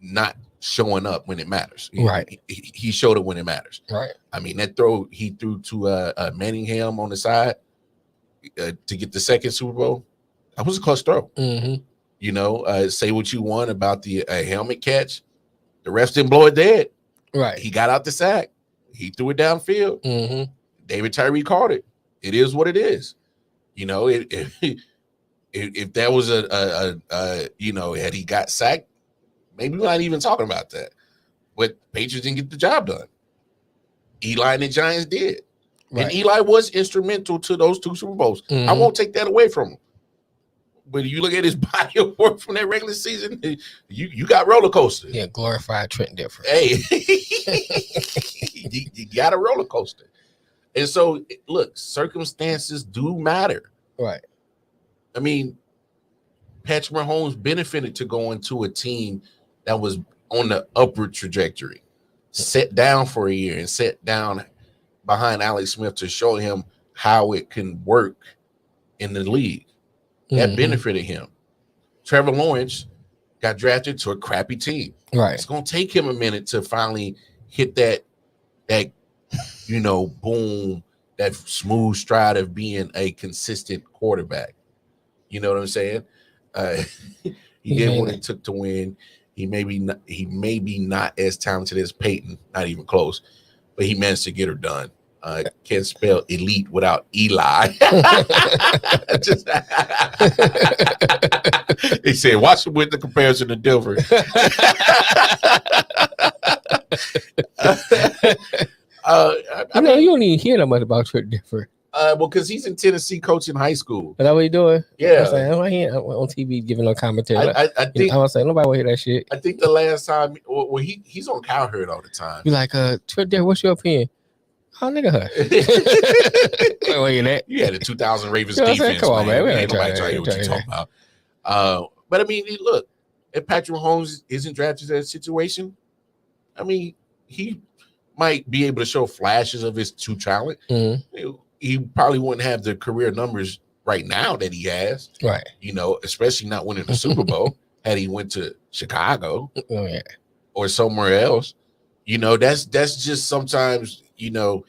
not showing up when it matters. Right. He showed up when it matters. Right. I mean, that throw he threw to Manningham on the side to get the second Super Bowl, that was a close throw. Mm-hmm. Say what you want about the helmet catch. The refs didn't blow it dead. Right. He got out the sack. He threw it downfield. Mm-hmm. David Tyree caught it. It is what it is. If that was had he got sacked, maybe we're not even talking about that. But Patriots didn't get the job done. Eli and the Giants did. Right. And Eli was instrumental to those 2 Super Bowls. Mm-hmm. I won't take that away from him. But you look at his body of work from that regular season, you got roller coaster. Yeah, glorified Trent Dilfer. Hey, you got a roller coaster. And so, look, circumstances do matter. Right. I mean, Patrick Mahomes benefited to go into a team that was on the upward trajectory, set down for a year and set down behind Alex Smith to show him how it can work in the league. That benefited him. Trevor Lawrence got drafted to a crappy team. Right. It's going to take him a minute to finally hit that boom, that smooth stride of being a consistent quarterback. You know what I'm saying? He did what it took to win. He may be not as talented as Peyton, not even close, but he managed to get her done. Can't spell elite without Eli. He said, watch him with the comparison to Dilfer. You don't even hear that much about Trent Dilfer. Well, because he's in Tennessee coaching high school. Is that what he's doing? Yeah. I'm on TV giving no commentary. I think I was saying nobody will hear that shit. I think the last time, he's on Cowherd all the time. You like, Trent Dilfer, what's your opinion? Oh, nigga, her. Where you at? You had a 2000 Ravens defense. Come on, man. We ain't nobody trying to hear what you talking about. But I mean, look, if Patrick Mahomes isn't drafted in that situation, I mean, he might be able to show flashes of his true talent. Mm-hmm. he probably wouldn't have the career numbers right now that he has. Right. You know, especially not winning the Super Bowl had he went to Chicago or somewhere else. You know, that's just sometimes, you know,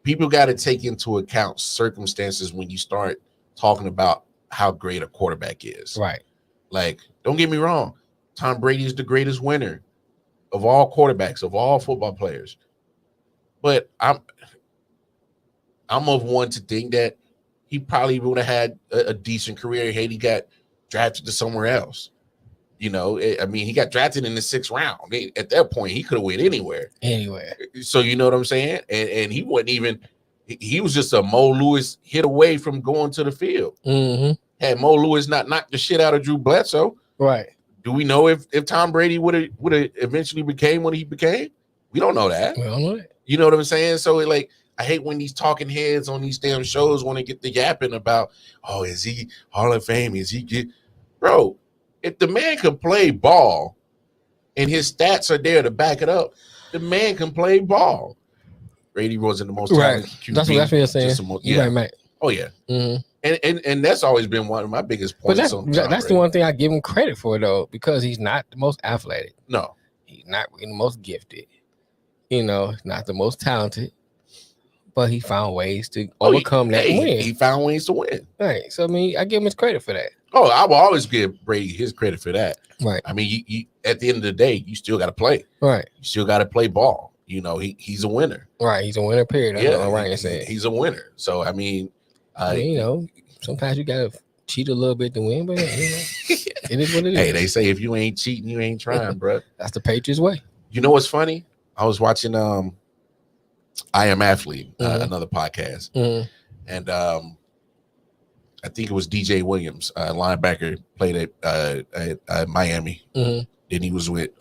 people got to take into account circumstances when you start talking about how great a quarterback is. Right. Like, don't get me wrong. Tom Brady is the greatest winner of all quarterbacks, of all football players. But I'm of one to think that he probably would have had a decent career had he got drafted to somewhere else. You know, I mean, he got drafted in the 6th round. At that point, he could have went anywhere. So you know what I'm saying? And he wasn't even. He was just a Mo Lewis hit away from going to the field. Mm-hmm. Had Mo Lewis not knocked the shit out of Drew Bledsoe, right? Do we know if Tom Brady would have eventually became what he became? We don't know that. We don't know that. You know what I'm saying? So like, I hate when these talking heads on these damn shows want to get the yapping about, oh, is he Hall of Fame? Is he get, bro? If the man can play ball, and his stats are there to back it up, the man can play ball. Brady wasn't the most talented QB. That's what you're saying. Yeah. Right. Oh yeah. Mm-hmm. And that's always been one of my biggest points. But that's the one thing I give him credit for, though, because he's not the most athletic. No, he's not the most gifted. You know, not the most talented, but he found ways to overcome that and win. He found ways to win. Right. So I mean, I give him his credit for that. Oh, I will always give Brady his credit for that. Right. I mean, you at the end of the day, you still got to play. Right. You still got to play ball. You know, he's a winner. Right. He's a winner. Period. That's what Ryan said. He's a winner. So I mean, you know, sometimes you gotta cheat a little bit to win, but you know, it is what it is. Hey, they say if you ain't cheating, you ain't trying, bro. That's the Patriots way. You know what's funny? I was watching I Am Athlete, another podcast, and I think it was DJ Williams, linebacker, played at Miami. Then he was with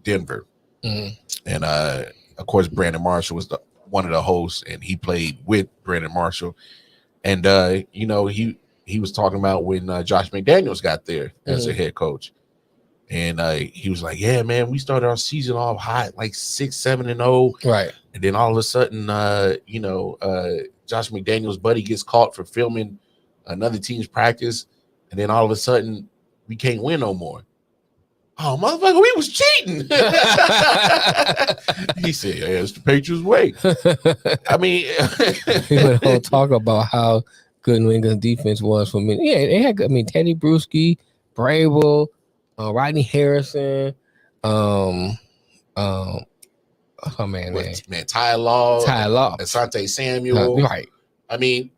Denver, and of course Brandon Marshall was one of the hosts, and he played with Brandon Marshall. And you know, he was talking about when Josh McDaniels got there as a head coach, and he was like, "Yeah, man, we started our season off hot, like 6-7-0, right? And then all of a sudden, you know, Josh McDaniels' buddy gets caught for filming another team's practice, and then all of a sudden, we can't win no more." Oh, motherfucker, we was cheating. He said, "Yeah, it's the Patriots' way." I mean, he went on to talk about how good New England's defense was for me. Yeah, they had. I mean, Teddy Bruschi, Brable, Rodney Harrison, oh man, Ty Law, and Asante Samuel. Right. I mean,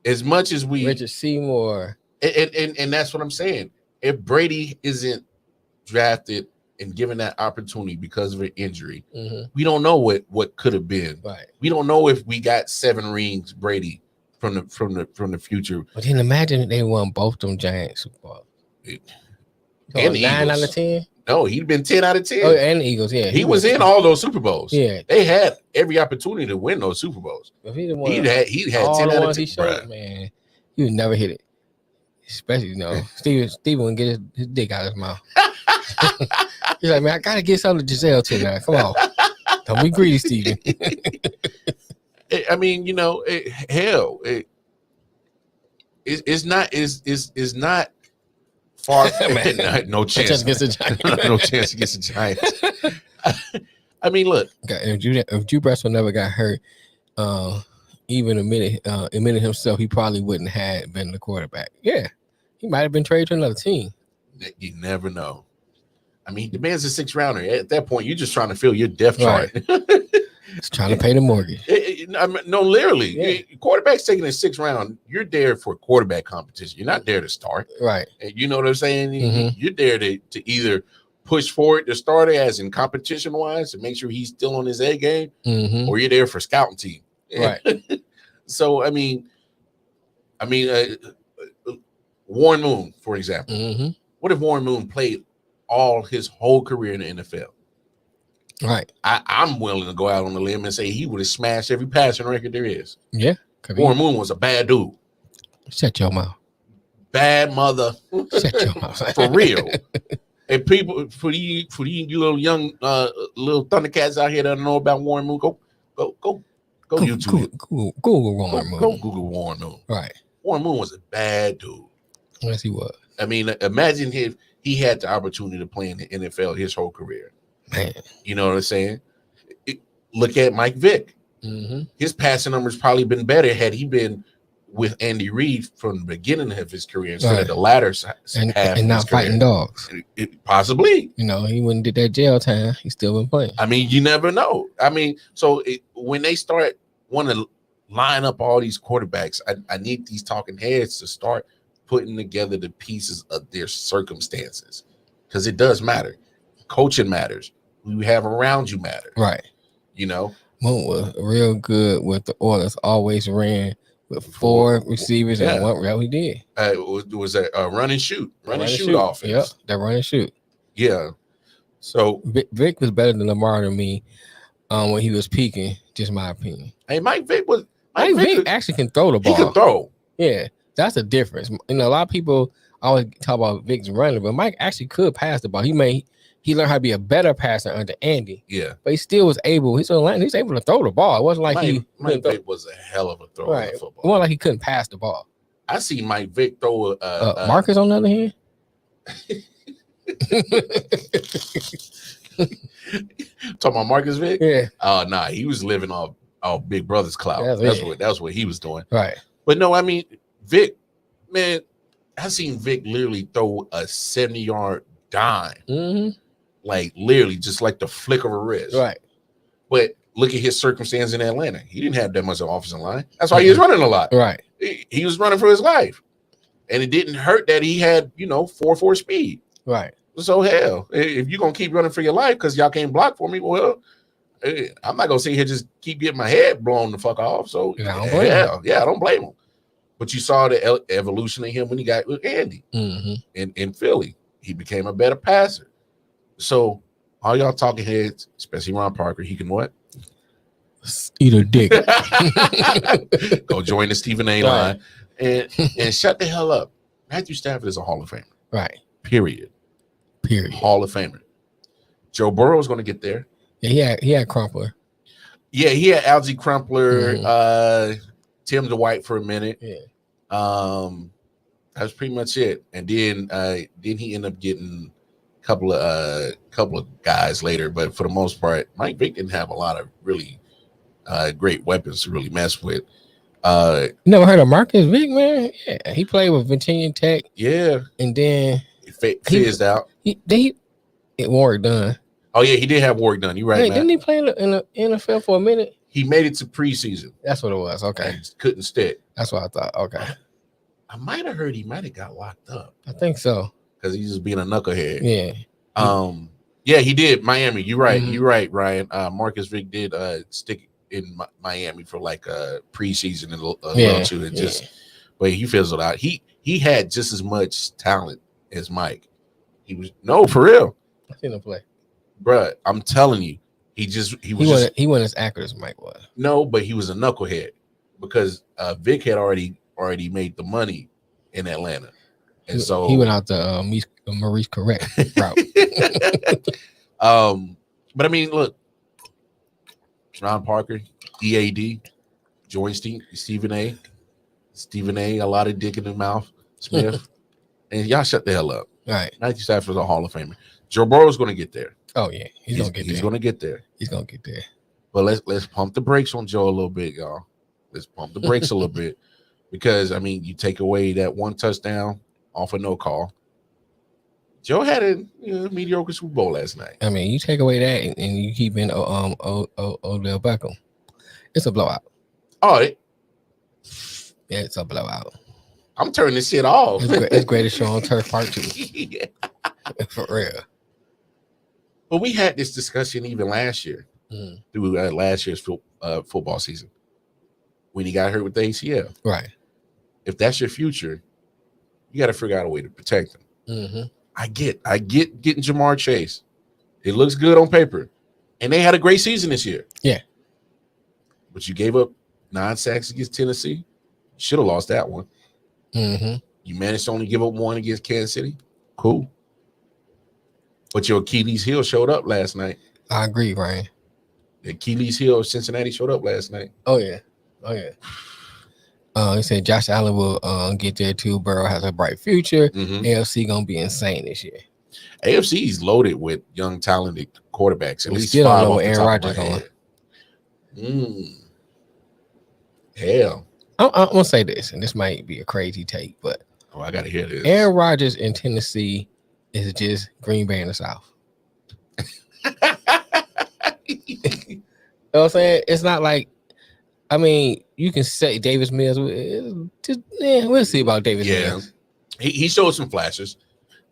as much as we Richard Seymour, and that's what I'm saying. If Brady isn't drafted and given that opportunity because of an injury, we don't know what could have been. Right. We don't know if we got 7 rings Brady from the future. But then imagine if they won both them Giants Super Bowls. And the 9 Eagles. out of 10. No, he'd been 10 out of 10. Oh, and the Eagles, yeah. He was in all those Super Bowls. Yeah. They had every opportunity to win those Super Bowls. If he'd have won, he'd had 10 out of 10. Man, he would never hit it. Especially, you know, Steven wouldn't get his dick out of his mouth. He's like, man, I gotta get something to Giselle too now. Come on. Don't be greedy, Steven. I mean, you know, hell, it's not far from no chance against the Giants. No chance against the Giants. I mean, look, if Drew Bledsoe never got hurt, even a minute himself, he probably wouldn't have been the quarterback. Yeah, he might have been traded to another team. You never know. I mean, the man's a 6th rounder. At that point, you're just trying to fill your depth chart. It's trying to pay the mortgage. No, literally. Yeah. Quarterback's taking a 6th round. You're there for quarterback competition. You're not there to start. Right. You know what I'm saying? You're there to either push forward the starter as in competition-wise to make sure he's still on his A game, or you're there for scouting team. Right. So, I mean, Warren Moon, for example. What if Warren Moon played all his whole career in the NFL? Right. I'm willing to go out on the limb and say he would have smashed every passing record there is. Yeah. Warren Moon was a bad dude. Shut your mouth. Bad mother. Shut your mouth. For real. And people, for you little young little Thundercats out here that don't know about Warren Moon, go Go YouTube it. Google Warren Moon. Go Google Warren Moon. Right. Warren Moon was a bad dude. Yes, he was. I mean, imagine if he had the opportunity to play in the NFL his whole career. Man. You know what I'm saying? Look at Mike Vick. Mm-hmm. His passing numbers probably been better had he been with Andy Reid from the beginning of his career instead of the latter half and not fighting dogs. Possibly. You know, he wouldn't did that jail time. He's still been playing. I mean, you never know. I mean, so when they start want to line up all these quarterbacks, I need these talking heads to start putting together the pieces of their circumstances, because it does matter. Coaching matters. Who you have around you matter. Right. You know, Moon was real good with the Oilers. Always ran with 4 receivers and one route. He did. It was a run and shoot offense. Yep, that run and shoot. Yeah. So Vic was better than Lamar to me when he was peaking. Just my opinion. Hey, Mike Vick actually can throw the ball. He can throw. Yeah, that's the difference. You know, a lot of people always talk about Vic's running, but Mike actually could pass the ball. He learned how to be a better passer under Andy. Yeah, but he still was able. He's able to throw the ball. It wasn't like Mike Vick was a hell of a thrower right. in football. It wasn't like he couldn't pass the ball. I see Mike Vick throw. Marcus on the other hand. Talking about Marcus Vick? Yeah. Nah, he was living off Big Brother's clout. That's what he was doing. Right. But no, I mean, Vic, man, I seen Vic literally throw a 70-yard dime. Mm-hmm. Like literally just like the flick of a wrist. Right. But look at his circumstance in Atlanta. He didn't have that much of offensive line. That's why he was running a lot. Right. He was running for his life. And it didn't hurt that he had, 4.4 speed. Right. So hell, if you're gonna keep running for your life because y'all can't block for me, well, I'm not gonna sit here just keep getting my head blown the fuck off. So I don't blame him. But you saw the evolution of him when he got with Andy in Philly. He became a better passer. So all y'all talking heads, especially Ron Parker, he can what? Eat a dick. Go join the Stephen A. line and shut the hell up. Matthew Stafford is a Hall of Famer. Right. Period. Hall of Famer. Joe Burrow is going to get there. Yeah, he had Crumpler. Yeah, he had Algie Crumpler, Tim Dwight for a minute. Yeah. That was pretty much it. And then he ended up getting a couple of guys later, but for the most part, Mike Vick didn't have a lot of really great weapons to really mess with. Never heard of Marcus Vick, man? Yeah, he played with Virginia Tech. Yeah, and then he fizzed out. Warwick Dunn. Oh yeah, he did have Warwick Dunn. You're right, man. Didn't he play in the NFL for a minute? He made it to preseason. That's what it was. Okay, couldn't stick. That's what I thought. Okay, I might have heard he might have got locked up. I think so because he's just being a knucklehead. Yeah. Yeah, he did. Miami. You're right. You're right, Ryan. Marcus Vick did stick in Miami for like a preseason and little too, and but he fizzled out. He had just as much talent as Mike. He was for real. I seen him play, bruh. I'm telling you, he wasn't as accurate as Mike was. No, but he was a knucklehead because Vic had already made the money in Atlanta, and so he went out the Maurice Correct route. But I mean, look, Ron Parker, EAD, joined Stephen A. A lot of dick in the mouth, Smith, and y'all shut the hell up. Right. Matthew Stafford's a Hall of Famer. Joe Burrow's going to get there. Oh yeah, he's going to get there. He's going to get there. He's going to get there. But let's pump the brakes on Joe a little bit, y'all. Let's pump the brakes a little bit because I mean, you take away that one touchdown off a no call. Joe had a mediocre Super Bowl last night. I mean, you take away that and you keep in Odell Beckham, it's a blowout. Oh, yeah, it's a blowout. I'm turning this shit off. It's Greatest Show on Turf Part 2. Yeah. For real. But we had this discussion even last year through last year's football season when he got hurt with the ACL. Right. If that's your future, you got to figure out a way to protect him. Mm-hmm. I get getting Jamar Chase. It looks good on paper. And they had a great season this year. Yeah. But you gave up 9 sacks against Tennessee. Should have lost that one. Mm-hmm. You managed to only give up 1 against Kansas City. Cool. But your Achilles heel showed up last night. I agree, Ryan. Achilles heel of Cincinnati showed up last night. Oh yeah. He said Josh Allen will get there too. Burrow has a bright future. Mhm. AFC gonna be insane this year. AFC is loaded with young, talented quarterbacks. At We least still don't 5 know off what the Aaron top Rodgers of my on. head. Hell. I'm gonna say this, and this might be a crazy take, but I gotta hear this. Aaron Rodgers in Tennessee is just Green Bay in the South. You know what I'm saying? It's not like, I mean, you can say Davis Mills. We'll see about Davis Mills. He showed some flashes.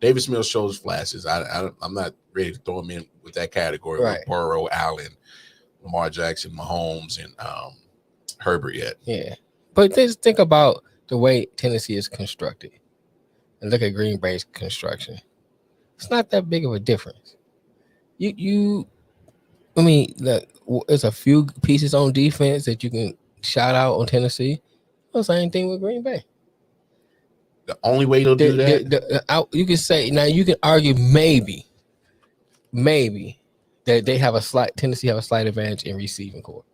Davis Mills shows flashes. I'm not ready to throw him in with that category with Burrow, Allen, Lamar Jackson, Mahomes, and Herbert yet. Yeah, but just think about the way Tennessee is constructed, and look at Green Bay's construction. It's not that big of a difference. I mean, look, there's a few pieces on defense that you can shout out on Tennessee. The same thing with Green Bay. The only way they'll do that, you can say now. You can argue maybe that they have Tennessee have a slight advantage in receiving core.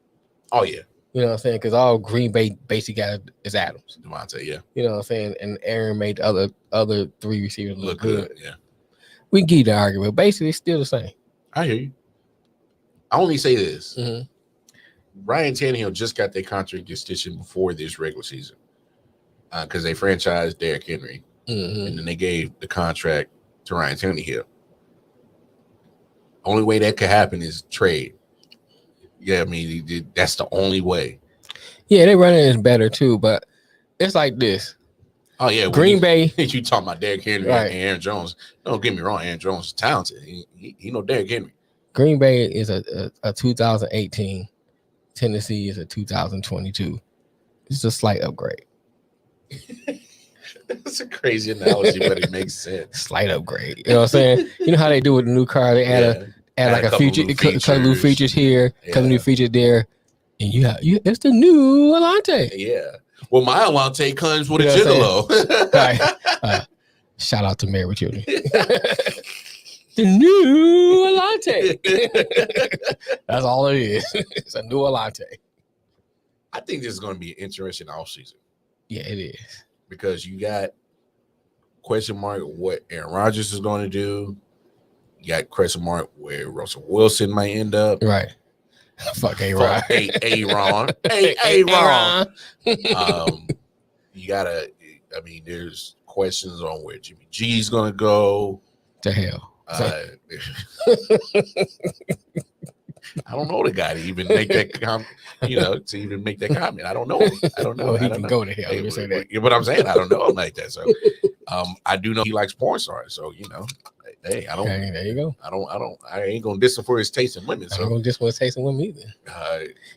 Oh yeah, you know what I'm saying? Because all Green Bay basically got is Adams. Devontae, yeah. You know what I'm saying? And Aaron made the other 3 receivers look good. Yeah, we can give you the argument. Basically, it's still the same. I hear you. I only say this. Ryan Tannehill just got their contract extension before this regular season because they franchised Derrick Henry, and then they gave the contract to Ryan Tannehill. Only way that could happen is trade. Yeah, I mean, that's the only way. Yeah, they running is better too, but it's like this. Oh, yeah. Green Bay. You talking about Derrick Henry and Aaron Jones. Don't get me wrong. Aaron Jones is talented. He know Derrick Henry. Green Bay is a 2018. Tennessee is a 2022. It's a slight upgrade. That's a crazy analogy, but it makes sense. Slight upgrade. You know what I'm saying? You know how they do with the new car? They add like a feature, a couple new features here, a couple new features there, and it's the new Alante. Yeah. Well, my Alante comes with a gigolo. Right. Shout out to Married with Children. The new Alante. That's all it is. It's a new Alante. I think this is going to be an interesting offseason. Yeah, it is. Because you got question mark what Aaron Rodgers is going to do. You got question mark where Russell Wilson might end up. Right. Fuck A-Ron. A-Ron. A-Ron. You got to, I mean, there's questions on where Jimmy G's going to go. To hell. I don't know the guy to even make that comment, to even make that comment. I don't know. Well, he can go to hell. Hey, say that. But I'm saying I don't know him like that. So I do know he likes porn stars. So, hey, I don't. Okay, there you go. I ain't gonna diss him for his taste in women. So I don't gonna diss for his taste in women either.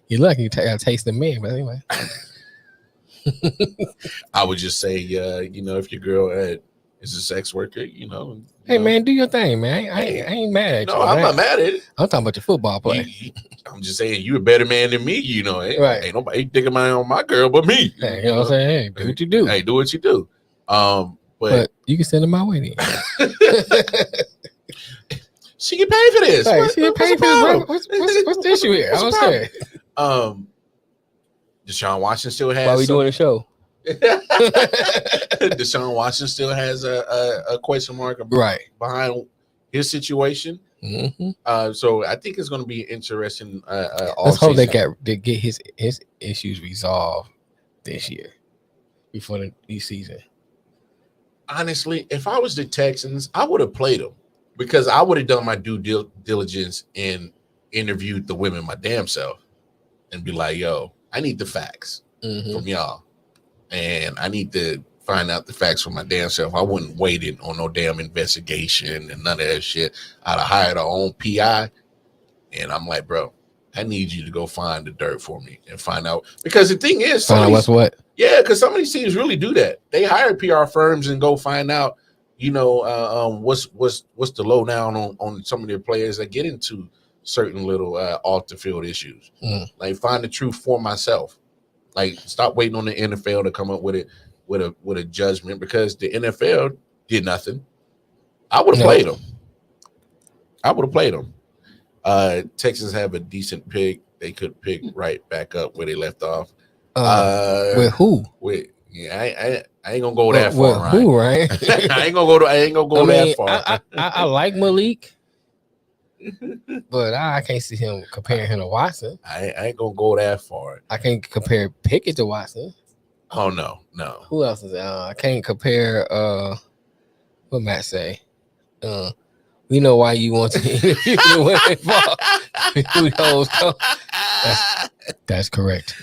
You're lucky you taste in men, but anyway. I would just say, if your girl is a sex worker, Hey man, do your thing, man. I ain't mad at you. No, I'm not mad at it. I'm talking about your football play. I'm just saying you a better man than me. Right? Ain't nobody thinking on my girl but me. Hey, you know what I'm saying? Hey, do what you do. Hey, do what you do. But you can send them my way then. She get paid for this. Hey, she get paid for this. What's the issue here? I was saying. Deshaun Watson still has. Why we doing the show? Deshaun Watson still has a question mark behind his situation. So I think it's going to be interesting. Let's hope they get his issues resolved this year before the season. Honestly, if I was the Texans, I would have played them because I would have done my due diligence and interviewed the women my damn self and be like, yo, I need the facts from y'all. And I need to find out the facts for my damn self. I wouldn't wait it on no damn investigation and none of that shit. I'd have hired our own PI. And I'm like, bro, I need you to go find the dirt for me and find out. Because the thing is, what's what? Yeah, because some of these teams really do that. They hire PR firms and go find out, what's the lowdown on some of their players that get into certain little off the field issues. Like find the truth for myself. Like stop waiting on the NFL to come up with a judgment because the NFL did nothing. I would have played them. Texans have a decent pick. They could pick right back up where they left off. With who? I ain't gonna go that far, with who, right? I ain't gonna go that far. I like Malik, but I can't see him comparing him to Watson. I ain't gonna go that far. I can't compare Pickett to Watson. Oh no. Who else is I can't compare what Matt say. We know why you want to interview the women for who those come. That's correct.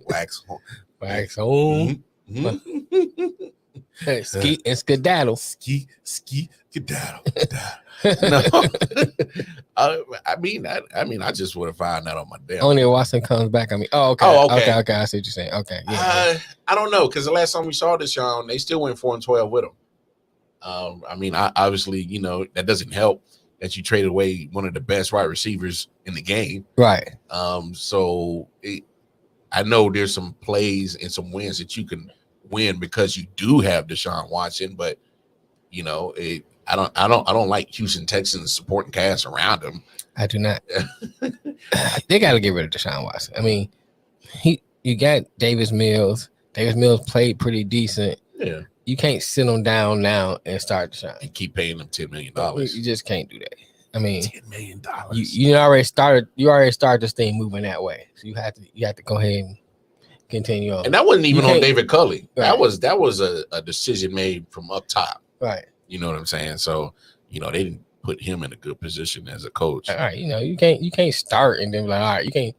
Wax on. Mm-hmm. Ski and skedaddle. Ski skedaddle. No. I mean, I just would have found that on my damn. Only if Watson comes back. I mean, okay. I see what you're saying. Okay, yeah. I don't know, because the last time we saw Deshaun, they still went 4-12 with him. I mean, obviously, that doesn't help that you traded away one of the best wide receivers in the game, right? I know there's some plays and some wins that you can win because you do have Deshaun Watson, but I don't like Houston Texans supporting cast around him. I do not. They got to get rid of Deshaun Watson. I mean, you got Davis Mills. Davis Mills played pretty decent. Yeah. You can't sit him down now and start Deshaun. And keep paying them $10 million. You just can't do that. I mean, $10 million. You already started. You already started this thing moving that way. So you have to go ahead and continue on. And that wasn't even on David Culley. Right. That was a decision made from up top. Right. You know what I'm saying? So they didn't put him in a good position as a coach. All right. You can't start and then be like, all right, you can't.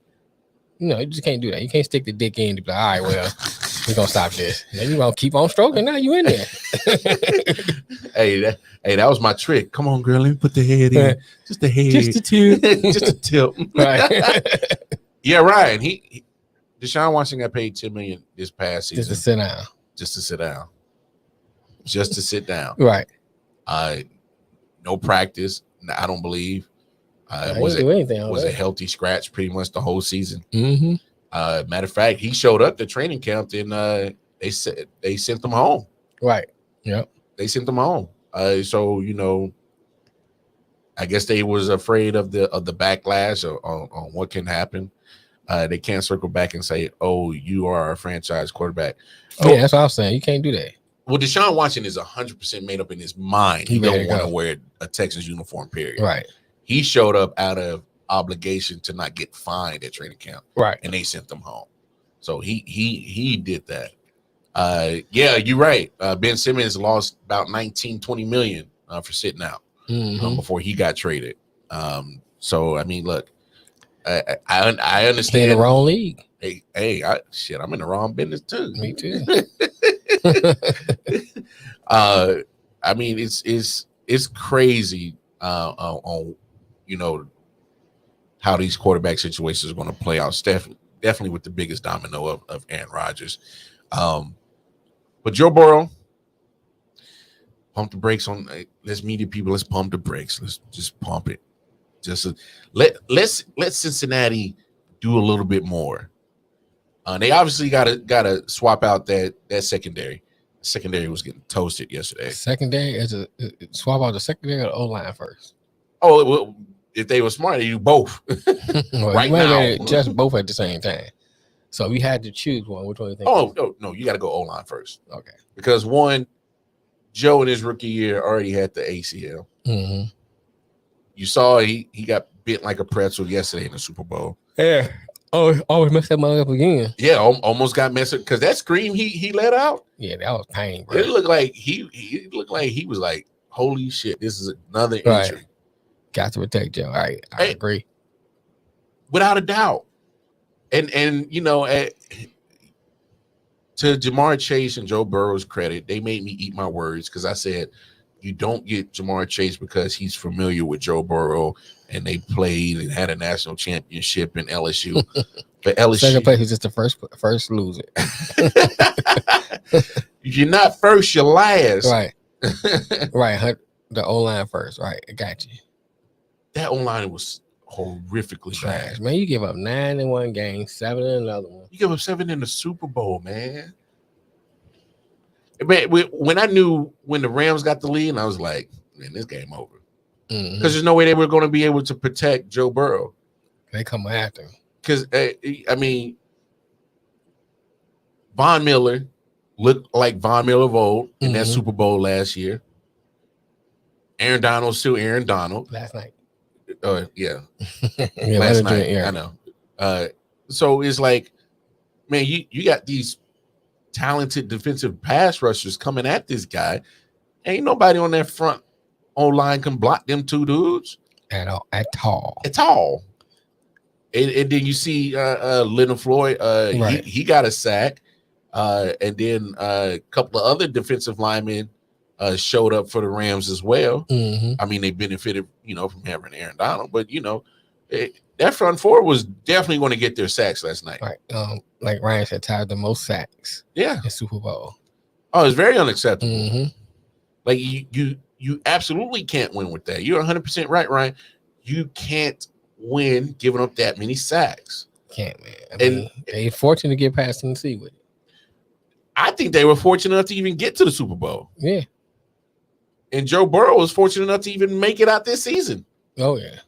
You just can't do that. You can't stick the dick in to be like, all right, well, we're gonna stop this. Then you gonna keep on stroking. Now you in there. Hey, that was my trick. Come on, girl. Let me put the head in. Just the head. Just a tip. Just a tip. Right. Yeah, Ryan. Deshaun Watson got paid $10 million this past season. Just to sit down. Just to sit down. Just to sit down. Right. No practice. I don't believe. Was a healthy scratch pretty much the whole season. Mm-hmm. Matter of fact, he showed up to training camp and they sent him home. Right. Yep. They sent him home. So I guess they was afraid of the backlash on what can happen. They can't circle back and say, "Oh, you are a franchise quarterback." Yeah, that's what I was saying. You can't do that. Well, Deshaun Watson is 100% made up in his mind. He don't want to wear a Texans uniform. Period. Right. He showed up out of obligation to not get fined at training camp. Right. And they sent him home. So he did that. Yeah, you're right. Ben Simmons lost about 19-20 million for sitting out before he got traded. So I mean, look, I understand. He in the wrong league. Hey, I'm in the wrong business too. Me too. I mean, it's crazy on how these quarterback situations are going to play out. Definitely with the biggest domino of Aaron Rodgers. But Joe Burrow, pump the brakes on. Let's media people. Let's pump the brakes. Let's just pump it. Let's Cincinnati do a little bit more. They obviously gotta swap out that secondary. The secondary was getting toasted yesterday. Secondary is a swap out the secondary or the O-line first. Oh, well, if they were smart, they do both. Well, right now, just both at the same time. So we had to choose one. Which one do you think? Oh no, you got to go O-line first. Okay. Because one, Joe in his rookie year already had the ACL. Mm-hmm. You saw he got bit like a pretzel yesterday in the Super Bowl. Yeah. Oh, always messed that mother up again. Yeah, almost got messed up because that scream he let out. Yeah, that was pain, bro. It looked like he was like, holy shit, this is another injury. Right. Got to protect Joe. All right, I agree. Without a doubt. And to Jamar Chase and Joe Burrow's credit, they made me eat my words because I said you don't get Jamar Chase because he's familiar with Joe Burrow and they played and had a national championship in LSU. But LSU, second place is just the first loser. You're not first, you're last. Right. Right. The O-line first. Right. I got you. That O-line was horrifically trash, bad. Man, you give up 9 in one game, 7 in another one. You give up 7 in the Super Bowl, man. Man, when I knew when the Rams got the lead, I was like, man, this game over. because there's no way they were going to be able to protect Joe Burrow. They come after him. Because I mean, Von Miller looked like Von Miller of old in that Super Bowl last year. Aaron Donald's still Aaron Donald. Last night. Yeah. Yeah, Last night. Yeah. I know. So it's like, man, you got these talented defensive pass rushers coming at this guy. Ain't nobody on that front O-line can block them two dudes. At all. And then you see Leonard Floyd, right. he got a sack. And then a couple of other defensive linemen showed up for the Rams as well. I mean, they benefited, from having Aaron Donald, but that front four was definitely going to get their sacks last night. Right. Like Ryan said, tied the most sacks. Yeah. In Super Bowl. Oh, it's very unacceptable. Like you absolutely can't win with that. You're 100% right, Ryan. You can't win giving up that many sacks. Can't, man. I mean, they're fortunate to get past Tennessee with it. I think they were fortunate enough to even get to the Super Bowl. Yeah. And Joe Burrow was fortunate enough to even make it out this season. Oh, yeah.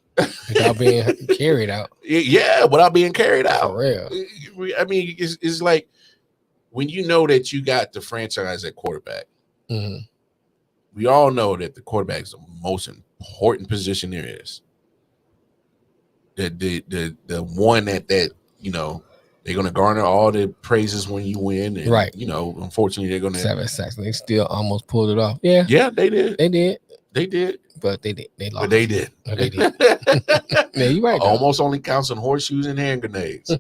Without being carried out. Yeah, without being carried out. For real. I mean, it's like when you know that you got the franchise at quarterback, we all know that the quarterback is the most important position there is. The one that they're going to garner all the praises when you win. And, right. Unfortunately, they're going to 7 sacks. They still almost pulled it off. Yeah. Yeah, they did. They did. But they did. They lost. But they did. Yeah, you're right. Almost only counts on horseshoes and hand grenades.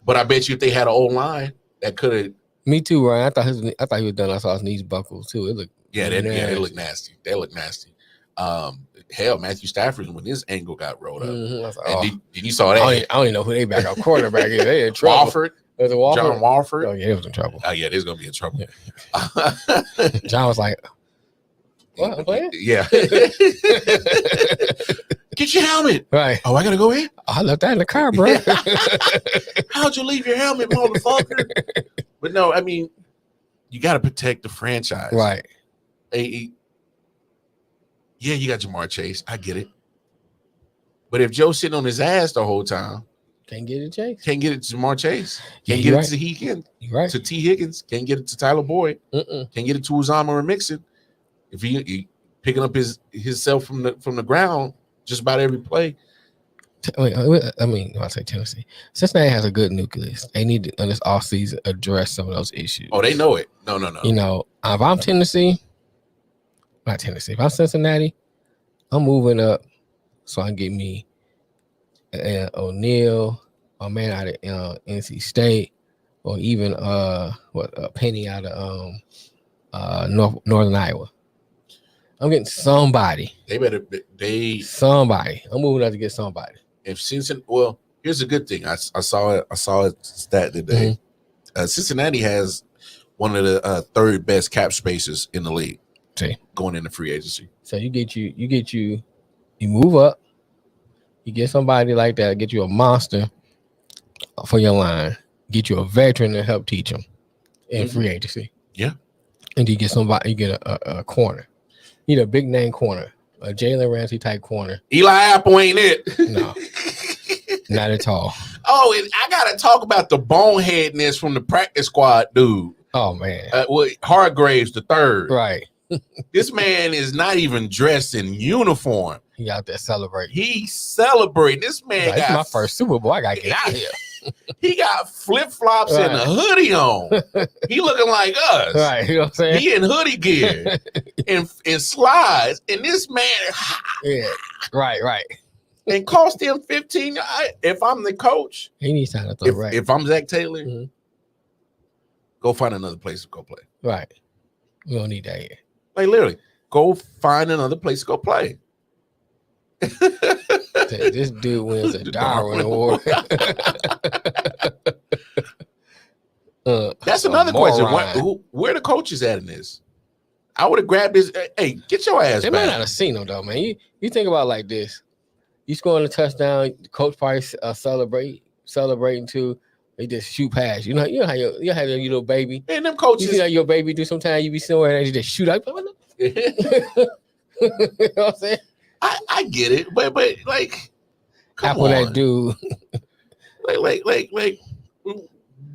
But I bet you if they had an old line that could have. Me too, Ryan. I thought he was done. I saw his knees buckle too. It looked. Yeah, they look nasty. They look nasty. Hell, Matthew Stafford when his ankle got rolled up. Like, did you saw that? I don't even know who they backup quarterback is. They in trouble. Walford. Was it Walford? John Walford. Oh yeah, he was in trouble. Oh yeah, they're gonna be in trouble. Yeah. John was like, "What? I'm playing?" Yeah. Get your helmet. Right. Oh, I gotta go in. I left that in the car, bro. How'd you leave your helmet, motherfucker? But no, I mean, you got to protect the franchise, right? Yeah, you got Jamar Chase. I get it. But if Joe's sitting on his ass the whole time, can't get it, Chase. Can't get it to Jamar Chase. Can't get it to Higgins. Right. To T. Higgins. Can't get it to Tyler Boyd. Can't get it to Uzama or Mixon. If he picking up himself from the ground just about every play. I mean, I say Tennessee. Cincinnati has a good nucleus. They need to, in this offseason, address some of those issues. Oh, they know it. No. If I'm Tennessee, not Tennessee. If I'm Cincinnati, I'm moving up so I can get me O'Neal, a man out of NC State, or even Penny out of Northern Iowa. I'm getting somebody. Somebody. I'm moving up to get somebody. If Cincinnati, well, here's a good thing. I saw a stat today. Cincinnati has one of the third best cap spaces in the league. Going into free agency. So you move up, you get somebody like that, get you a monster for your line, get you a veteran to help teach them in free agency. Yeah. And you get somebody, you get a corner. You need a big name corner, a Jalen Ramsey type corner. Eli Apple ain't it. No, not at all. Oh, and I gotta talk about the boneheadness from the practice squad, dude. Oh man, Hargraves the third. Right. This man is not even dressed in uniform. He out there celebrating. He celebrating. This man got my first Super Bowl. I gotta get out of here. He got flip flops and a hoodie on. He looking like us, right? You know what I'm saying? He in hoodie gear and slides, and this man, yeah, right. And cost him 15. If I'm the coach, he needs time to throw right. If I'm Zach Taylor, go find another place to go play. Right. We don't need that here. Like literally, go find another place to go play. This dude wins a Darwin Award. That's another question. Where the coaches at in this? I would have grabbed this. Hey, get your ass they back. They might not have seen him though, man. You think about it like this. You scoring a touchdown, the coach probably celebrating too. They just shoot past. You know how your little baby. And them coaches. You see how your baby do sometimes you be somewhere and you just shoot out. You know what I'm saying? I get it, but like, come Apple on, that dude. like,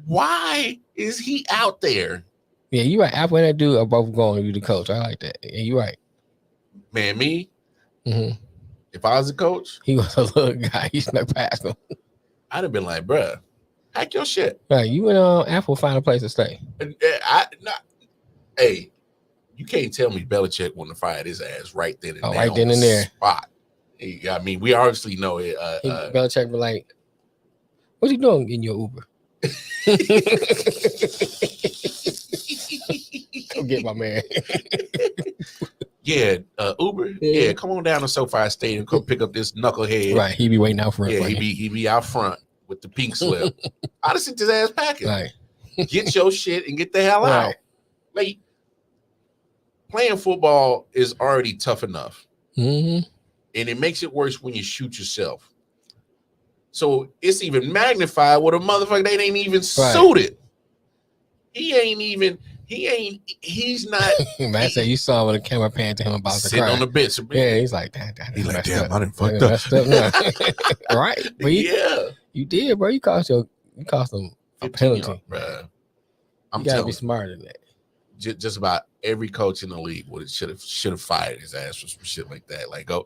why is he out there? Yeah, you right. Apple and that dude are both going to be the coach. I like that. Yeah, you right. Man, me, Mm-hmm. if I was a coach, He was a little guy. He snuck past him. I'd have been like, bruh, pack your shit. Right, you and Apple find a place to stay. Hey, you can't tell me Belichick wanted to fire his ass right then and there. Right then and there. Spot. I mean, we obviously know it. Belichick be like, "What you doing in your Uber?" Go get my man. Yeah, Uber. Yeah, come on down to SoFi Stadium. Come pick up this knucklehead. Right, he be waiting out front. Yeah, he be out front with the pink slip. I'd have sent his ass packing. Right. Get your shit and get the hell out. Right. Like, playing football is already tough enough, Mm-hmm. and it makes it worse when you shoot yourself. So it's even magnified with a motherfucker that ain't even suited. He's not. Man, say you saw when the camera panned to him about the sitting on the bench. Yeah, he's like, damn, He's like, damn, I done fucked fucked up. Right? But Yeah, you did, bro. You cost him a penalty. bro. You gotta be smarter than that. Just about every coach in the league should have fired his ass for some shit like that. Like, go.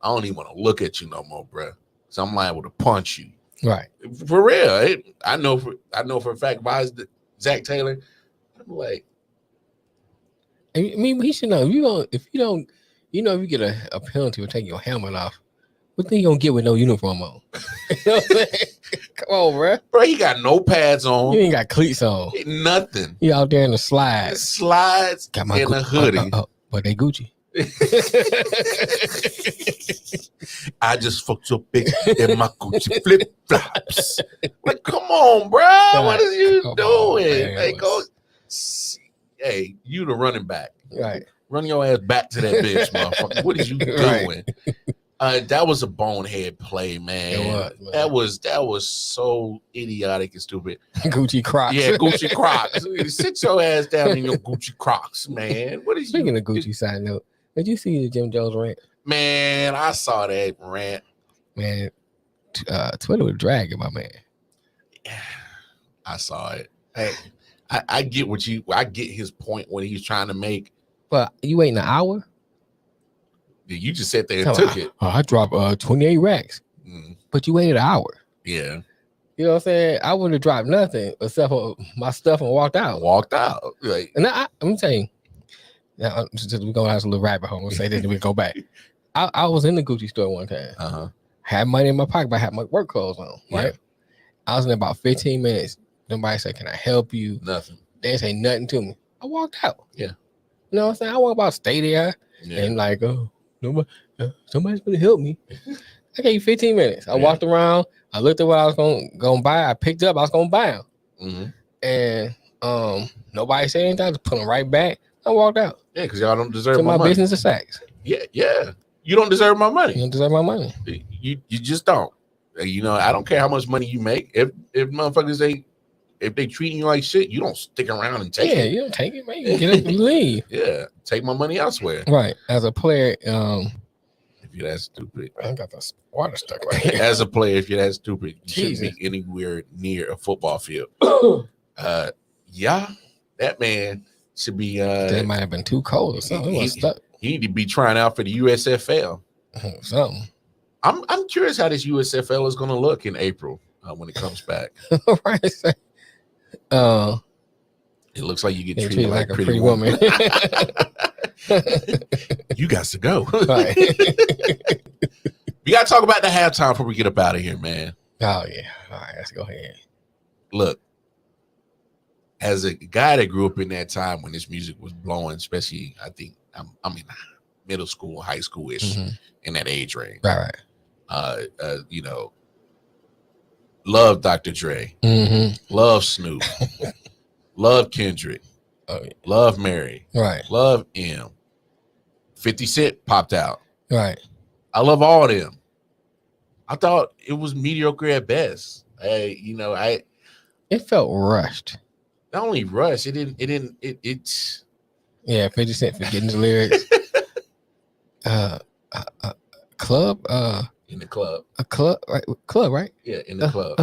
I don't even want to look at you no more, bro. So I'm liable to punch you. Right. For real. I know for a fact. Why is Zach Taylor? I'm like, I mean, he should know. If you get a penalty for taking your helmet off, what thing you gonna get with no uniform on? You know what I'm saying? Come on, bro. Bro, he got no pads on. You ain't got cleats on. Nothing. You out there in the slides. Slides Got my and a hoodie. But they Gucci. I just fucked your bitch in my Gucci flip flops. Like, come on, bro. What is you doing? Like, go. Hey, you the running back. Right. Run your ass back to that bitch, motherfucker. What is you doing? Right. That was a bonehead play, man. It was, man. That was so idiotic and stupid. Gucci Crocs. Yeah, Gucci Crocs. Sit your ass down in your Gucci Crocs, man. What is Speaking of Gucci, side note, did you see the Jim Jones rant? Man, I saw that rant. Man, Twitter was dragging my man. I saw it. Hey, I get I get his point what he's trying to make. But you waiting an hour? You just sat there and took it. I dropped 28 racks. But you waited an hour. Yeah. You know what I'm saying? I wouldn't have dropped nothing except for my stuff and walked out. Like, and I'm saying, now we're gonna have a little rabbit hole. We'll say this and we go back. I was in the Gucci store one time. Had money in my pocket, but I had my work clothes on. Right. Yeah. I was in about 15 minutes. Nobody said, "Can I help you?" Nothing. They didn't say nothing to me. I walked out. Yeah. You know what I'm saying? I walked about stay there and like, oh, nobody, somebody's gonna help me. I gave you 15 minutes. I walked around. I looked at what I was gonna buy. I picked up. I was gonna buy them. And nobody said anything. I just put them right back. I walked out. Yeah, because y'all don't deserve my money. Business is sacks. Yeah. You don't deserve my money. You don't deserve my money. You just don't. You know, I don't care how much money you make. If motherfuckers if they treating you like shit, you don't stick around and take it. Yeah, you don't take it, man. You get up and leave. Yeah, take my money elsewhere. Right. As a player, if you're that stupid, I got this water stuck right here. As a player, if you're that stupid, you shouldn't be anywhere near a football field. Yeah, that man should be. That might have been too cold or something. He was stuck. He need to be trying out for the USFL. Something. I'm curious how this USFL is going to look in April when it comes back. Right. It looks like you get treated like a pretty woman. You got to go. Right. We got to talk about the halftime before we get up out of here, man. Oh yeah. All right, let's go ahead. Look, as a guy that grew up in that time when this music was blowing, especially I think I'm in middle school, high school-ish, in that age range. Right. You know, love Dr. Dre, love Snoop, love Kendrick, love Mary, right, love M. 50 Cent popped out. Right. I love all of them. I thought it was mediocre at best. It felt rushed. Not only rushed, it's yeah, 50 Cent forgetting the lyrics. Club, in the club. a club, right? Club, right? Yeah, in the club.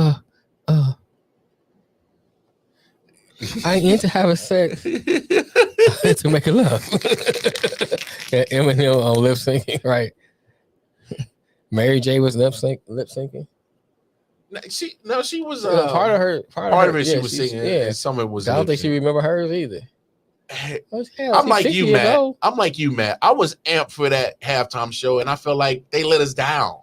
I ain't into having sex to make it love. Yeah, Eminem on lip syncing, right? Mary J was lip syncing. She was Part of her, she was singing. Yeah, And some of it was. I don't think she remember hers either. Hell, I'm like 60 you, years Matt. old. I'm like you, Matt. I was amped for that halftime show, and I felt like they let us down.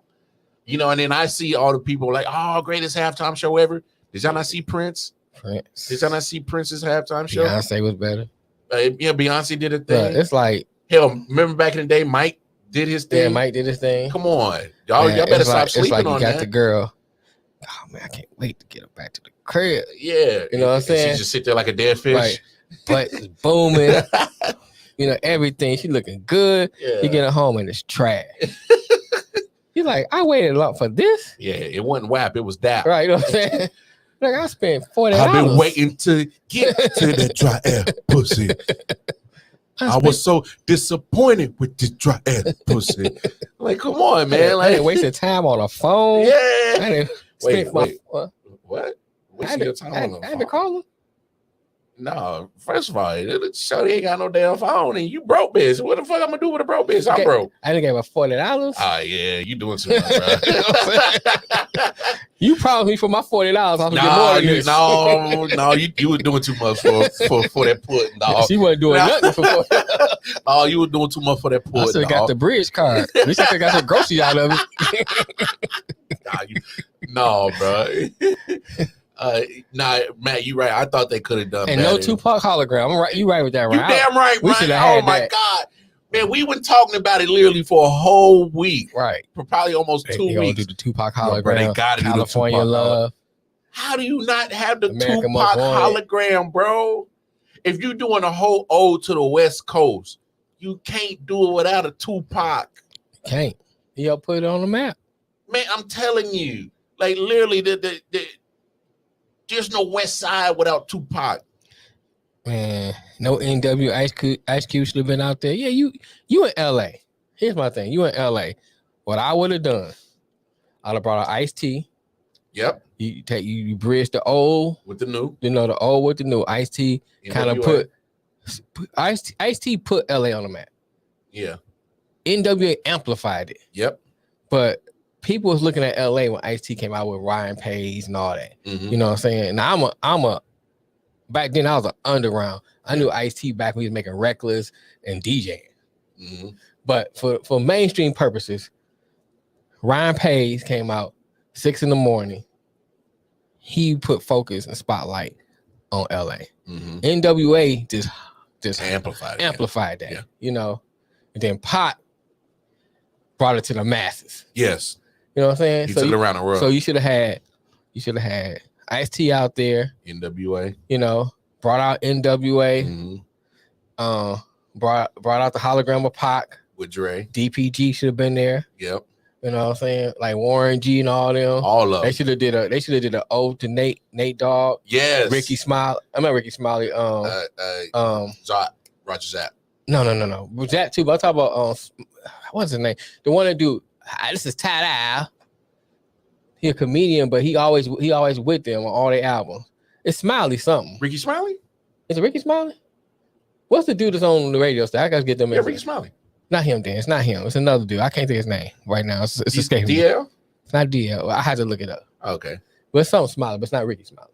You know, and then I see all the people like, oh, greatest halftime show ever. Did y'all not see Prince? Did y'all not see Prince's halftime show? Beyonce was better. Yeah, Beyonce did a thing. It's like, hell, remember back in the day, Mike did his thing. Yeah, Mike did his thing. Come on, y'all better stop sleeping on that. It's like you got the girl. Oh man, I can't wait to get her back to the crib. Yeah, you know what I'm saying. She just sit there like a dead fish. Right. Butt is booming. You know, everything. She looking good. Yeah. You get her home and it's trash. You're like, I waited a lot for this. Yeah, it wasn't WAP, it was DAP. Right, you know what I'm saying? Like, I spent $40. I've been waiting to get to that dry air pussy. I was so disappointed with this dry air pussy. Like, come on, man. I didn't waste time on a phone. Yeah. I didn't wait. What? Wasting your time on the phone? I had to call him. No, first of all, Shorty ain't got no damn phone, and you broke, bitch. What the fuck I'm gonna do with a broke bitch? I'm broke. I didn't give her $40. Oh yeah, you doing too much, bro. You promised me for my $40. I'm gonna get more than this. No, you were doing too much for that pudding, dog. She wasn't doing nothing for $40. Oh, you were doing too much for that pudding. I still got the bridge card. At least I could got some groceries out of it. No, bro. Nah, Matt, you right. I thought they could have done and better. no Tupac hologram. I'm right. You right with that, right? You damn right, we should have had my God. Man, we been talking about it literally for a whole week. Right. For probably almost 2 weeks. Gonna do the Tupac hologram. Bro, they gotta California do the Tupac Love. How do you not have the America Tupac hologram, bro? If you're doing a whole ode to the West Coast, you can't do it without a Tupac. Can't. He'll put it on the map. Man, I'm telling you. Like, literally, there's no West Side without Tupac. Man, no NW Ice Cube should have been out there. Yeah, you in LA. Here's my thing. You in LA. What I would have done, I'd have brought an iced tea. Yep. You bridge the old with the new. You know, the old with the new. Iced tea kind of put Ice Tea put LA on the map. Yeah. NWA amplified it. Yep. But people was looking at LA when Ice-T came out with Ryan Page and all that. Mm-hmm. You know what I'm saying? Now back then I was an underground. I knew Ice-T back when he was making Reckless and DJing. Mm-hmm. But for mainstream purposes, Ryan Page came out 6 a.m. He put focus and spotlight on LA. Mm-hmm. NWA just amplified that. Yeah. You know, and then Pot brought it to the masses. Yes. You know what I'm saying? He took it around the world. So you should have had Ice-T out there. NWA. You know, brought out NWA. Mm-hmm. Brought out the hologram of Pac. With Dre. DPG should have been there. Yep. You know what I'm saying? Like Warren G and all them. All of them. They should have did an ode to Nate Dogg. Yes. Ricky Smiley. I'm not Ricky Smiley. Roger Zapp. No. Was that too? But I'm talking about what's his name? The one that do this is Ty. He a comedian, but he always with them on all their albums. It's Smiley something. Ricky Smiley? Is it Ricky Smiley? What's the dude that's on the radio station? I gotta get them. Yeah, Ricky Smiley. Not him, Dan. It's not him. It's another dude. I can't think his name right now. It's escaping me. DL? It's not DL. I had to look it up. Okay. But it's something Smiley, but it's not Ricky Smiley.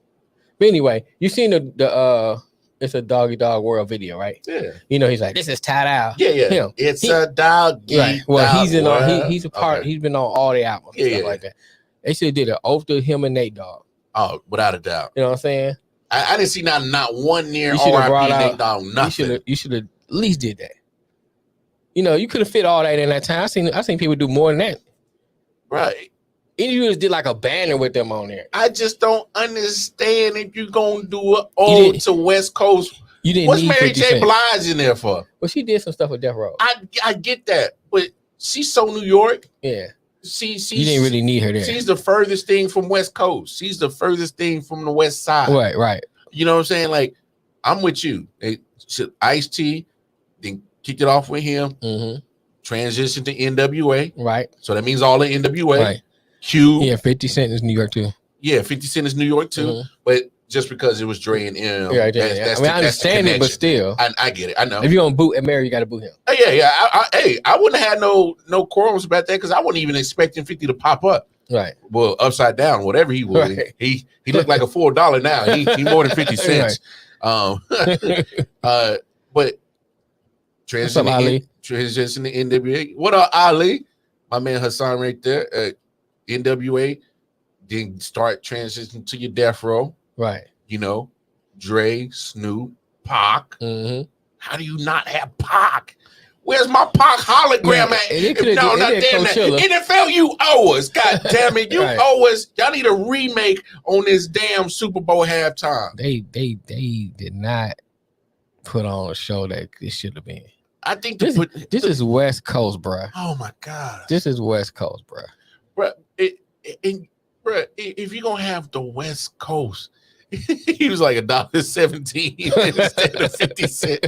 But anyway, you seen the it's a doggy dog world video, right? Yeah. You know, he's like, this is Ty Dow. Yeah. Him. It's a doggy. Right. Well, dog he's in world. on he's a part. Okay. He's been on all the albums and stuff like that. They should have did an oath to him and Nate Dogg. Oh, without a doubt. You know what I'm saying? I didn't see not one near R.I.P. Nate Dogg. Nothing. You should have at least did that. You know, you could have fit all that in that time. I seen people do more than that. Right. And you just did like a banner with them on there. I just don't understand if you're gonna do an ode to West Coast. You didn't. What's Mary J. Blige in there for? Well, she did some stuff with Death Row. I get that, but she's so New York. Yeah. You didn't really need her there. She's the furthest thing from West Coast. She's the furthest thing from the West Side. Right. You know what I'm saying? Like, I'm with you. Ice-T, then kicked it off with him. Mm-hmm. transitioned to NWA. Right. So that means all the NWA. Right. Q. Yeah, 50 Cent is New York too. Yeah, 50 Cent is New York too. Mhm. But just because it was Dre and M, Yeah, that's I mean, I understand it, but still, I get it. I know. if you're gonna boot Mary, you got to boot him. Yeah. I wouldn't have had no quarrels about that because I wasn't even expecting 50 to pop up. Right. Well, upside down, whatever he was. Right. He looked like a $4 now. He more than 50 cents. Right. But transition to NWA. What up, Ali? My man Hassan right there. NWA. Then start transitioning to your death row. Right. You know, Dre, Snoop, Pac. Mm-hmm. How do you not have Pac? Where's my Pac hologram at? NFL, you owe us. God damn it. You owe us. Y'all need a remake on this damn Super Bowl halftime. They did not put on a show that it should have been. I think this is West Coast, bro. Oh my God. This is West Coast, bro. Bro, if you're gonna have the West Coast, he was like $1.17 instead of 50 cents.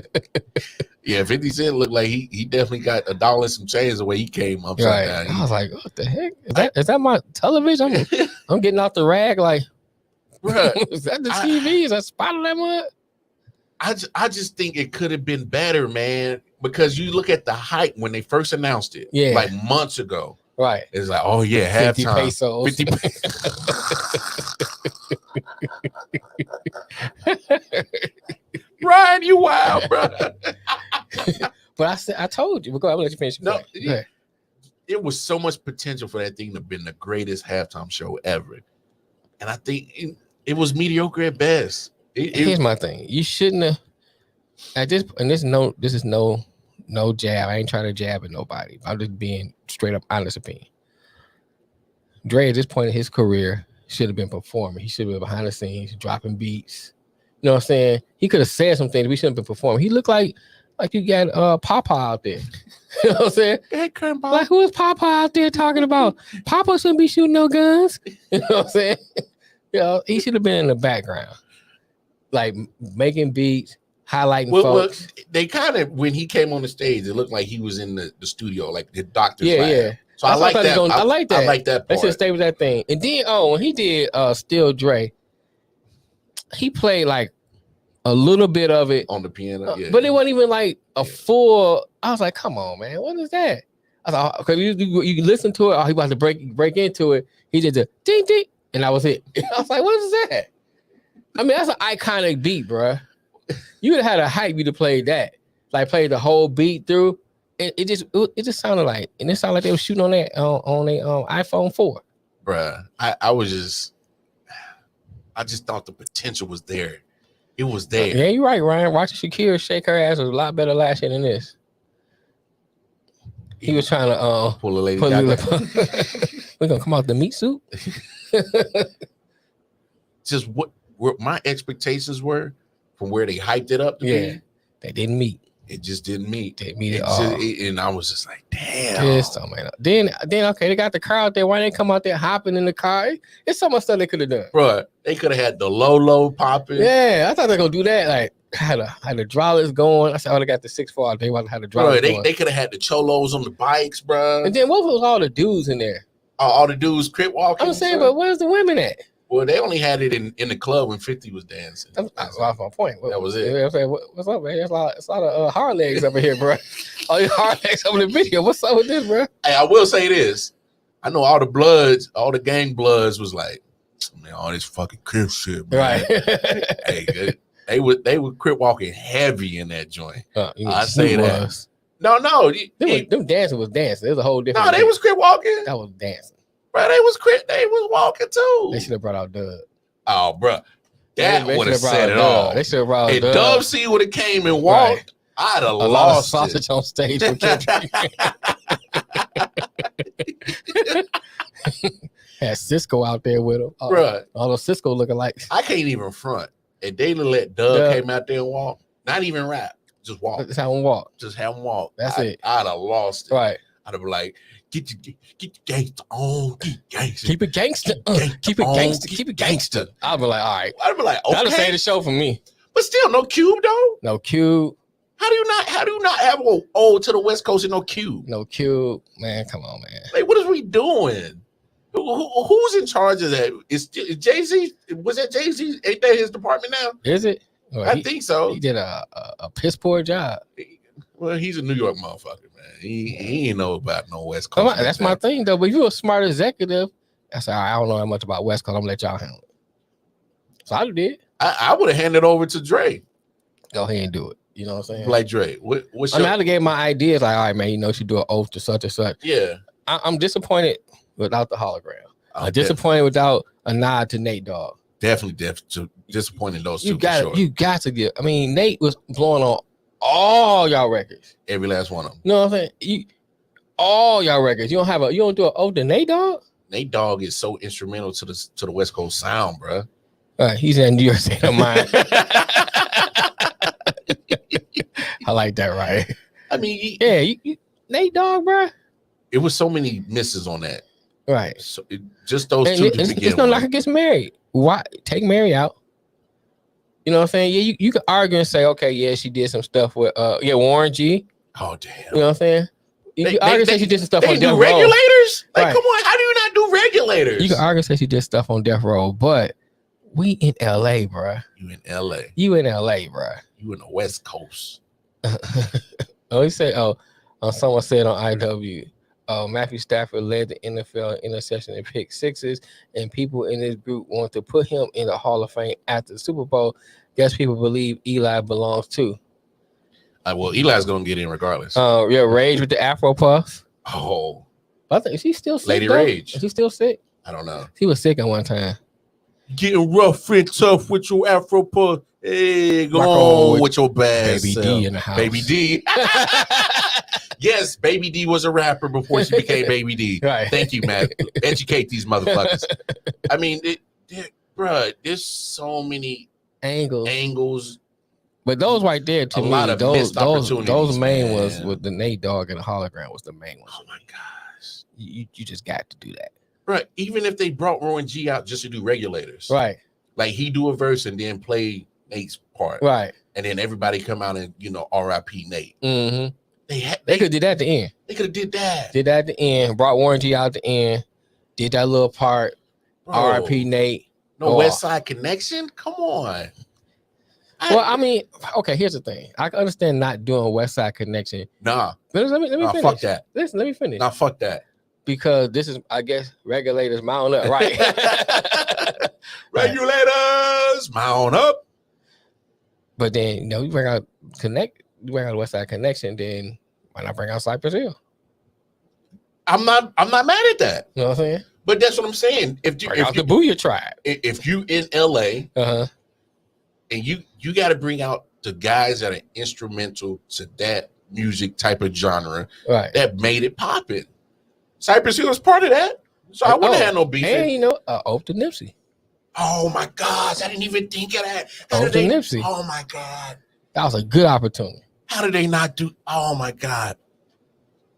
Yeah, 50 Cent looked like he definitely got $1 and some change the way he came upside down. I was like, what the heck? Is that my television? I'm getting off the rag. Like, bro, is that the TV? Is that spot on that one? I just think it could have been better, man. Because you look at the hype when they first announced it, like months ago. Right. It's like, oh yeah, halftime. 50 pesos. 50 Ryan, you wild, bro. But I told you. We'll go. I'm gonna let you finish. No, it was so much potential for that thing to have been the greatest halftime show ever. And I think it was mediocre at best. Here's my thing. You shouldn't have this is no jab. I ain't trying to jab at nobody. I'm just being straight up honest opinion. Dre at this point in his career should have been performing. He should have been behind the scenes, dropping beats. You know what I'm saying? He could have said some things. We shouldn't have been performing. He looked like you got Papa out there. You know what I'm saying? Like, who is Papa out there talking about? Papa shouldn't be shooting no guns. You know what I'm saying? You know, he should have been in the background, like making beats, highlighting folks. Well, they kind of, when he came on the stage, it looked like he was in the studio, like the doctor's lab. Yeah. So I like that. I like that. I like that part. Let's just stay with that thing. And then, when he did Still Dre, he played like a little bit of it on the piano, but it wasn't even like a full. I was like, come on, man, what is that? I thought, because you listen to it, he about to break into it. He did the ding ding, and that was it. I was like, what is that? I mean, that's an iconic beat, bro. You would have had a hype. You'd have played that, like played the whole beat through. It just sounded like, and it sounded like they were shooting on that on a iPhone 4. Bruh, I just thought the potential was there. It was there. Yeah, you're right, Ryan. Watching Shakira shake her ass was a lot better last year than this. He was trying to pull a lady. We're gonna come out the meat suit. Just what my expectations were from where they hyped it up to be. They didn't meet. It just didn't meet. They meet it all. And I was just like, damn. Man. Then okay, they got the crowd there. Why they come out there hopping in the car? It's so much stuff they could have done. Bro, they could have had the low popping. Yeah, I thought they were gonna do that. Like had hydraulics going. I said, oh, they got the 6'4". They want to have the hydraulics going. They could have had the cholos on the bikes, bro. And then what was all the dudes in there? All the dudes crip walking. I'm saying, but where's the women at? Well, they only had it in the club when 50 was dancing. That's my point. That was it. I'm saying, what's up, man? It's a lot of hard legs over here, bro. All these hard legs over the video. What's up with this, bro? Hey, I will say this. I know all the gang bloods was like, man, all this fucking crip shit, man. Right. Hey, they were crip walking heavy in that joint. I say that. Was. No. Them dancing was dancing. There's a whole different. No, they was crip walking. That was dancing. Bro, they was walking too. They should have brought out Doug. Oh, bro. That would have said it all. They should have brought out If Doug. Dub C would have came and walked, I'd have lost lot of sausage on stage. Had Cisco out there with him. Bro. All those Cisco looking like. I can't even front. If they let Doug came out there and walk, not even rap, just walk. Just have him walk. That's it. I'd have lost it. Right. I'd have been like, Get your gangster on. Keep it gangster. Keep it gangster. I'll be like, all right. I'd be like, okay. That'll save the show for me. But still, no Cube, though. No Cube. How do you not have a O to the West Coast and no Q? No Q, man. Come on, man. Like, what are we doing? Who's in charge of that? Is Jay-Z? Was that Jay-Z? Ain't that his department now? Is it? Well, I think so. He did a piss poor job. Well, he's a New York motherfucker, man. He ain't know about no West Coast. That's my thing, though. But if you're a smart executive, I said, I don't know that much about West Coast. I'm gonna let y'all handle it. So I did. I would have handed over to Dre. Go ahead and do it. You know what I'm saying? Like Dre. What's I mean, I gave my ideas like, all right, man, you know, she do an oath to such and such. Yeah. I'm disappointed without the hologram. I'm disappointed without a nod to Nate Dogg. Definitely disappointed those two. You got to get. I mean, Nate was blowing on all y'all records. Every last one of them. You know what I'm saying? All y'all records. You don't do an oath to Nate Dogg? Nate Dogg is so instrumental to the West Coast sound, bro. He's in New York State of Mind. I like that, right? I mean, Nate Dogg, bro. It was so many misses on that. Right. So just those two to begin it's not like it gets married. Why take Mary out? You know what I'm saying? Yeah, you can argue and say, okay, yeah, she did some stuff with Warren G. Oh damn. You know what I'm saying? You can argue and say she did some stuff on Death Row. Regulators? Like, right. Come on, how do you not do Regulators? You can argue and say she did stuff on Death Row, but we in LA, bro. You in LA. You in LA, bro. You in the West Coast. He said, someone said on IW, Matthew Stafford led the NFL in interception and pick sixes, and people in this group want to put him in the Hall of Fame after the Super Bowl. Guess people believe Eli belongs too. Well, Eli's gonna get in regardless. Rage with the Afro puff. Oh, I think she's still sick. Lady though? Rage. Is she still sick? I don't know. She was sick at one time. Getting rough and tough with your Afro puff. Hey, go on with your bad Baby self. D in the house. Baby D. Yes, Baby D was a rapper before she became Baby D. Right. Thank you, Matt. Educate these motherfuckers. I mean, bro, there's so many angles. But those right there, to me, lot of missed opportunities, those main man. ones with the Nate Dogg and the hologram was the main one. Oh my gosh. You just got to do that. Right. Even if they brought Rowan G out just to do Regulators. Right. Like he do a verse and then play Nate's part. Right. And then everybody come out and, R.I.P. Nate. Mm-hmm. They could have did that at the end. They could have did that. Did that at the end. Brought Warren G out at the end. Did that little part. R.I.P. Nate. No West Side Connection? Come on. I mean, okay, here's the thing. I can understand not doing West Side Connection. Nah. Let me finish. Fuck that. Listen, let me finish. Nah, fuck that. Because this is, I guess, Regulators mount up, right? Regulators mount up. But then, you bring out West Side Connection, then why not bring out Cypress Hill? I'm not mad at that. You know what I'm saying? But that's what I'm saying. Bring out the Booyah Tribe. If you in LA, and you got to bring out the guys that are instrumental to that music type of genre, right? That made it popping. Cypress Hill was part of that, so I wouldn't have no beef. And Oath to Nipsey. Oh my gosh, I didn't even think of that. Oath to Nipsey. Oh my god, that was a good opportunity. How did they not do? Oh my god,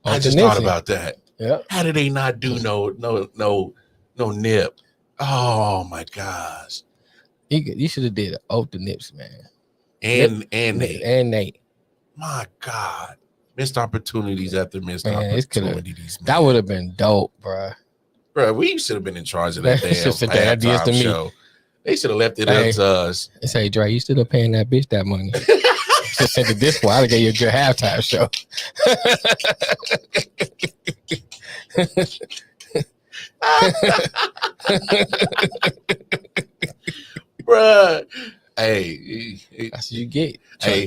Oath I just thought about that. Yeah. How did they not do no Nip? Oh my gosh. You should have did an Oath to Nipsey, man. And Nate. My God. Missed opportunities after missed opportunities. That would have been dope, bro. Bro, we should have been in charge of that damn halftime show. They should have left it up to us. They say, Dre, you still paying that bitch that money. Just sent it this way. I'd have gave you a good halftime show. Bruh. Hey. That's what you get.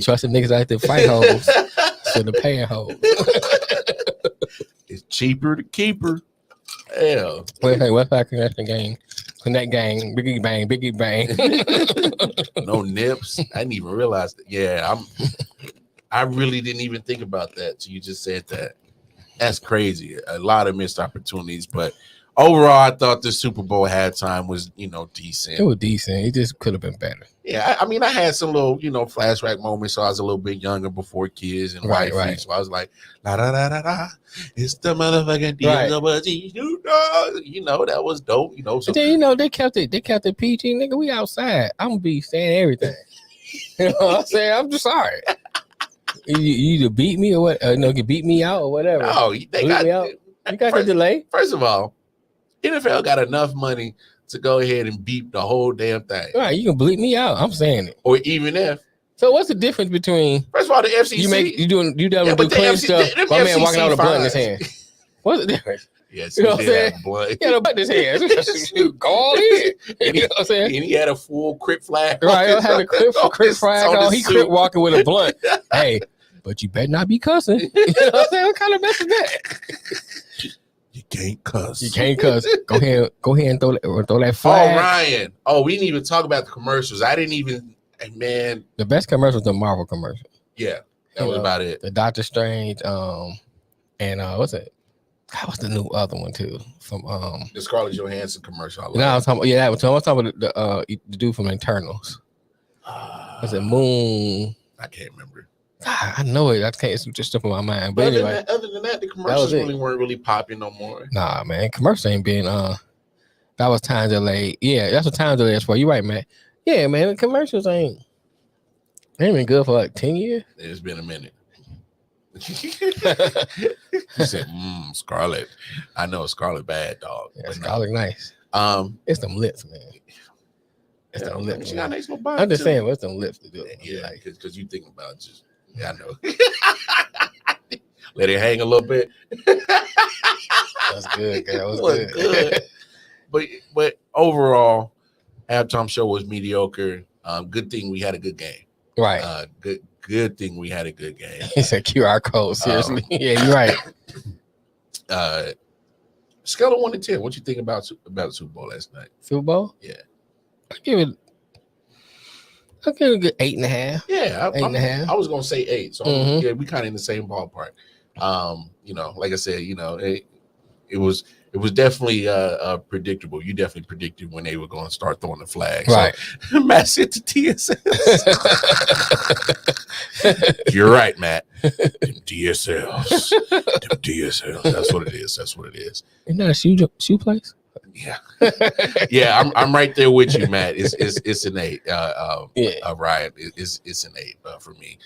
Trusting niggas out there fight hoes. Instead of paying hoes. It's cheaper to keep her. Hell. West Side Connection gang. Connect gang. Biggie bang. Biggie bang. No nips. I didn't even realize that. Yeah, I really didn't even think about that till you just said that. That's crazy. A lot of missed opportunities, but overall, I thought the Super Bowl halftime was, decent. It was decent. It just could have been better. Yeah, I mean, I had some little, flashback moments. So I was a little bit younger before kids and right. So I was like, la da da da da. It's the motherfucking deal. Right. That was dope. But then, they kept it PG, nigga. We outside. I'm gonna be saying everything. You know what I'm saying? I'm just sorry. You either beat me or what? No, you beat me out or whatever. No, they Bleep got me out. You got the delay. First of all, NFL got enough money to go ahead and beep the whole damn thing. All right, you can bleep me out. I'm saying it. Or even if. So what's the difference between? First of all, the FCC. You do but clean the stuff. them My man FCC walking out with a blunt in his fines. hand. What's the difference? Yes, You know what I'm he did saying? have blood. He had a blunt in his hand. Go all in. You know what I'm saying? And he had a full crip flag. Right, I had a crip flag on. He crip walk. walking with a blunt. Hey, but you better not be cussing. You know what I'm saying? What kind of mess is that? You can't cuss. You can't cuss. Go ahead and throw that Oh, flag. Ryan. Oh, we didn't even talk about the commercials. I didn't even, man. The best commercial was the Marvel commercial. Yeah, that was about it. The Doctor Strange, and what's it? God, what's the new other one too? From The Scarlett Johansson commercial. I love. no, I was talking. Yeah, I was talking about the dude from Internals. Was it Moon? I can't remember. God, I know it. I can't. It's just stuff in my mind. But But anyway, other than that, the commercials it. weren't really popping no more. nah, man, commercial ain't been. That was time delay. Yeah, that's what time delay is for. You right, man. Yeah, man, the commercials ain't been good for like 10 years. It's been a minute. You said, Scarlett. I know Scarlett bad, dog. Yeah, But no. Scarlet nice. It's them lips, man. It's them lips. She Man. got nice little body, I'm just too. saying, what's them lips to do? Yeah, Like, because you think about just, yeah, I know. Let it hang a little bit. that's good, girl. That was Look good. But overall, halftime show was mediocre. Good thing we had a good game. Right. Good thing we had a good game. He said QR code. Seriously. Yeah, you're right. Scale of 1 to 10. What you think about the Super Bowl last night? Super Bowl? Yeah. I'll give it a good 8.5. Yeah, 8.5. I was gonna say 8. So Mhm. yeah, we kind of in the same ballpark. Like I said, it was definitely predictable. You definitely predicted when they were going to start throwing the flag. Right. So, Matt said to TSS. You're right, Matt. Them DSLs. Them DSLs. That's what it is. That's what it is. Isn't that a shoe place? Yeah. Yeah, I'm right there with you, Matt. It's an 8. Ryan, it's an 8 for me.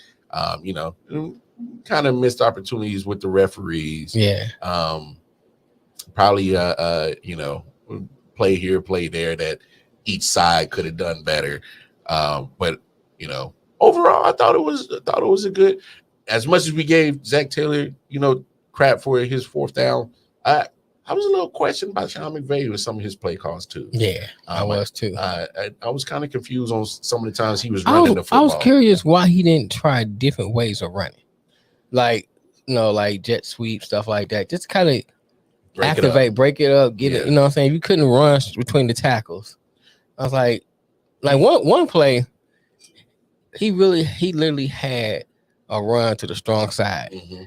Kind of missed opportunities with the referees. Yeah. Probably play here, play there that each side could have done better. But overall, I thought it was a good. As much as we gave Zach Taylor, crap for his fourth down, I was a little questioned by Sean McVay with some of his play calls too. Yeah, I was too. I was kind of confused on some of the times he was running the football. I was curious why he didn't try different ways of running, like like jet sweep, stuff like that. Just kind of break it up, get it. You know what I'm saying? You couldn't run between the tackles. I was like one play, he literally had a run to the strong side. Mm-hmm.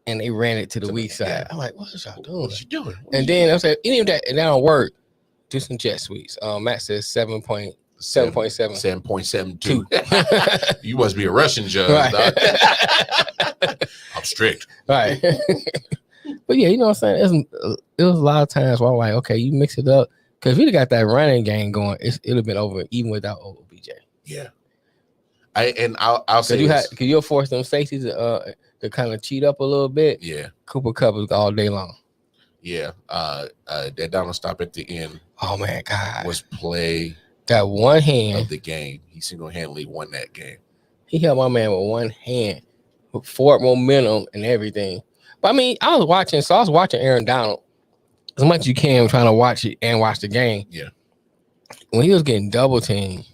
And they ran it to the weak side. Yeah. I'm like, what is y'all doing? What you doing? And then I said, even if that don't work, do some jet sweeps. Matt says 7.7. 7.72. You must be a Russian judge, Right. dog. I'm strict. Right. But yeah, you know what I'm saying? It was a lot of times where I'm like, okay, you mix it up. Because if you'd have got that running game going, it would have been over even without OBJ. Yeah. I'll say Because you'll force them safeties to kind of cheat up a little bit. Yeah. Cooper covers all day long. Yeah. That Donald stop at the end. Oh, man, God. Was play that one hand of the game. He single-handedly won that game. He held my man with one hand, with forward momentum and everything. But I mean, I was watching Aaron Donald as much as you can, trying to watch it and watch the game. Yeah. When he was getting double teamed,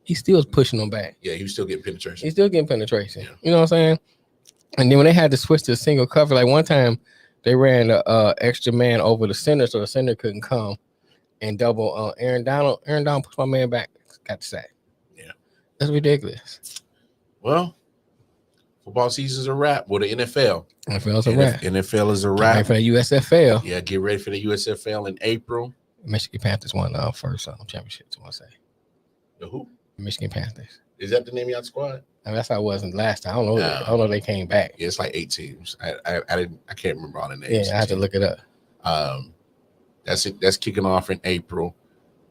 he still was pushing them back. Yeah, he was still getting penetration. He's still getting penetration. Yeah. You know what I'm saying? And then when they had to switch to single cover, like one time they ran the extra man over the center so the center couldn't come and double Aaron Donald. Aaron Donald pushed my man back, got the sack. Yeah. That's ridiculous. Well, football season's a wrap. Well, the NFL. NFL's a wrap. NFL is a wrap. For the USFL. Yeah, get ready for the USFL in April. Michigan Panthers won first championships, I want to say. The who? Michigan Panthers. Is that the name of your squad? I mean, that's how it wasn't last time. I don't know. No. I don't know if they came back. Yeah, it's like 8 teams. I can't remember all the names. Yeah, I have to look it up. That's it. That's kicking off in April.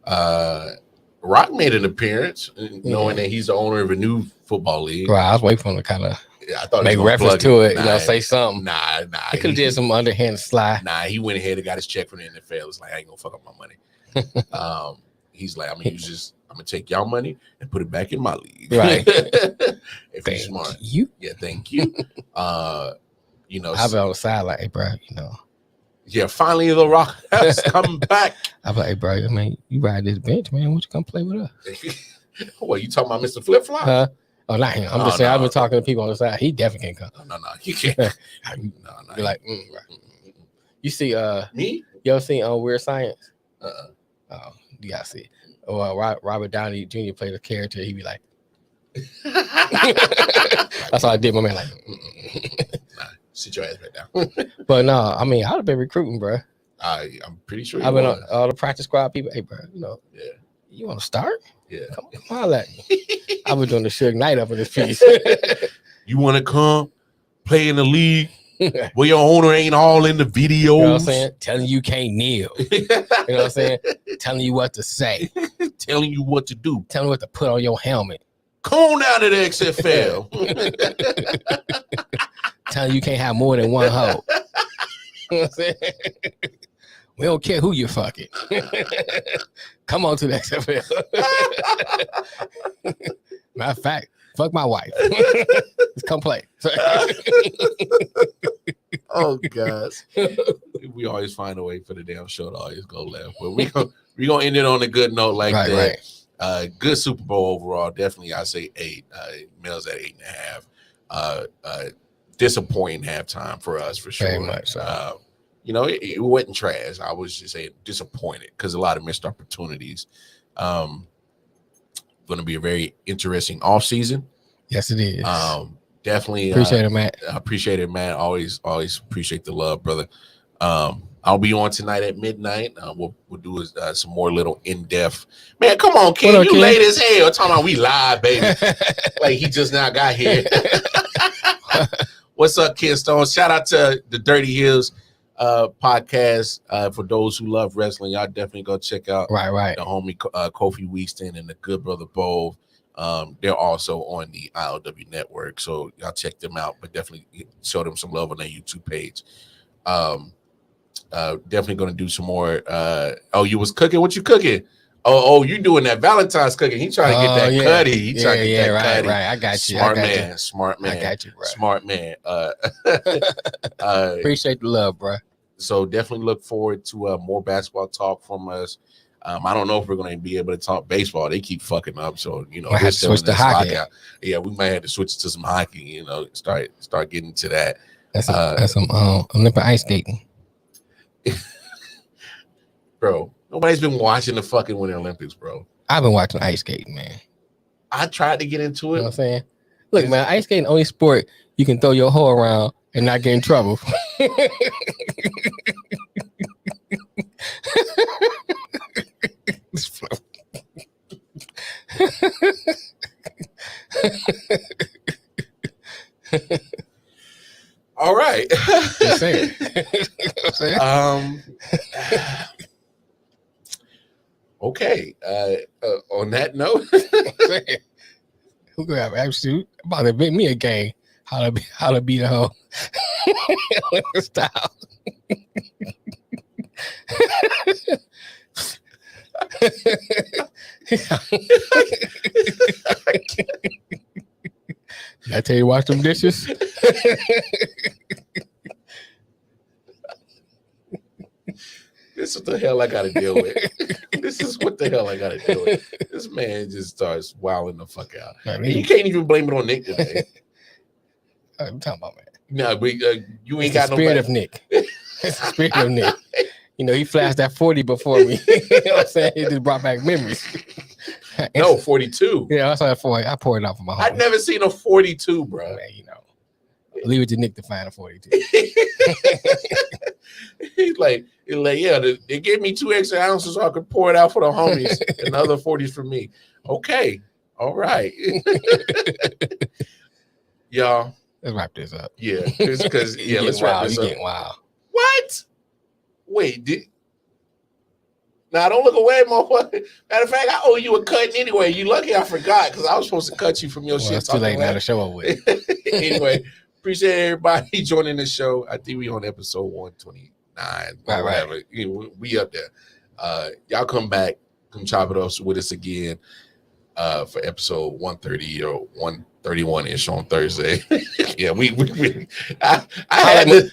Rock made an appearance, knowing that he's the owner of a new football league. Right, I was waiting for him to kind of I thought make he was reference plug to it, Nah, say something. Nah. He could have did some underhand slide. Nah, he went ahead and got his check from the NFL. It's like, I ain't gonna fuck up my money. He's like, I'm gonna take y'all money and put it back in my league. Right. If he's smart. You? Yeah, thank you. I'll be on the side like, hey, bro, Yeah, finally the Rock has come back. I'll be like, hey, bro, you ride this bench, man. Won't you come play with us? What, you talking about Mr. Flip Flop? Huh? Oh, not him. I'm just saying, I've been talking to people on the side. He definitely can't come. No, he can't. No. Be like, you see, me? You ever seen Weird Science? Uh-uh. Oh, you gotta see it. Robert Downey Jr. played a character. He'd be like, that's how I did my man. Like, nah, sit your ass back down. But no, I mean, I'd have been recruiting, bro. I'm pretty sure. I've been on all the practice squad people. Hey, bro, Yeah. You want to start? Yeah. Come on, let me. I was doing the Suge Knight up in this piece. You want to come play in the league where your owner ain't all in the videos? You know what I'm saying? Telling you can't kneel. You know what I'm saying? Telling you what to say. Telling you what to do. Telling you what to put on your helmet. Come on down to the XFL. Telling you can't have more than one hoe. You know what I'm saying? We don't care who you're fucking. Come on to the XFL. Matter of fact, fuck my wife. Just come play. Oh God. We always find a way for the damn show to always go left. But we gonna end it on a good note like that. Right. Good Super Bowl overall. Definitely I say 8. Mills at 8.5. Disappointing halftime for us for sure. Very much so. It wasn't trash. I was just saying disappointed because a lot of missed opportunities. Going to be a very interesting offseason. Yes, it is. Definitely appreciate it, Matt. Appreciate it, man. Always appreciate the love, brother. I'll be on tonight at midnight. We'll do some more little in-depth. Man, come on, Ken. You late as hell. Talking about we live, baby. Like he just now got here. What's up, Ken Stone? Shout out to the Dirty Hills podcast. For those who love wrestling, y'all definitely go check out right the homie Kofi Weaston and the good brother Bove. They're also on the ILW network, so y'all check them out, but definitely show them some love on their YouTube page. Definitely gonna do some more. You was cooking? What you cooking? Oh, you doing that Valentine's cooking? He trying to get that cutty. He trying to get that cutty. Right. I got you. Smart man. I got you, bro. Smart man. Appreciate the love, bro. So definitely look forward to more basketball talk from us. I don't know if we're going to be able to talk baseball. They keep fucking up, so we'll have to switch to hockey. Yeah, we might have to switch to some hockey. Start getting to that. That's some Olympic ice skating, bro. Nobody's been watching the fucking Winter Olympics, bro. I've been watching ice skating, man. I tried to get into it. You know what I'm saying? Look, man, ice skating only sport you can throw your hoe around and not get in trouble. All right. Just saying. Okay. On that note, who could have absolute about to make me a game? How to beat a hoe style. Did I tell you to wash them dishes? This is what the hell I got to deal with. This is what the hell I got to deal with. This man just starts wilding the fuck out. You can't even blame it on Nick today. I'm talking about, man. No, but you ain't got no spirit of Nick. It's the spirit of Nick. He flashed that 40 before me. You know what I'm saying? He just brought back memories. No, 42. Yeah, I saw that 40. I poured it out for my home. I've never seen a 42, bro. Man, leave it to Nick to find a 42. He's like, yeah, they gave me 2 extra ounces so I could pour it out for the homies and the other 40s for me. Okay. All right. Y'all. Let's wrap this up. Yeah. Let's wrap this up. You're getting wild. What? Wait, Now don't look away, motherfucker. Matter of fact, I owe you a cut anyway. You lucky I forgot because I was supposed to cut you from your shit. It's too late now to show up with. Anyway, appreciate everybody joining the show. I think we on episode 129 or whatever. We up there. Y'all come back, come chop it up with us again for episode 130 or 131-ish on Thursday. Yeah,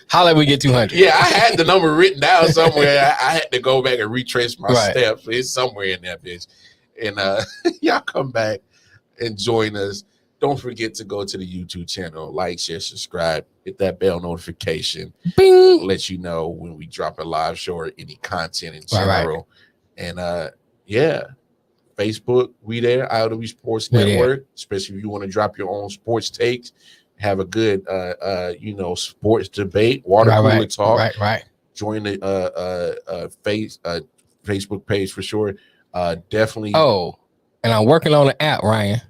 holla we get 200. Yeah, I had the number written down somewhere. I had to go back and retrace my steps. It's somewhere in that bitch. And y'all come back and join us. Don't forget to go to the YouTube channel, like, share, subscribe, hit that bell notification. Bing! Let you know when we drop a live show or any content in general. And yeah, Facebook, we there, IOW Sports Network, especially if you want to drop your own sports takes, have a good sports debate, water cooler talk. Right. Join the Facebook page for sure. Definitely. Oh, and I'm working on an app, Ryan.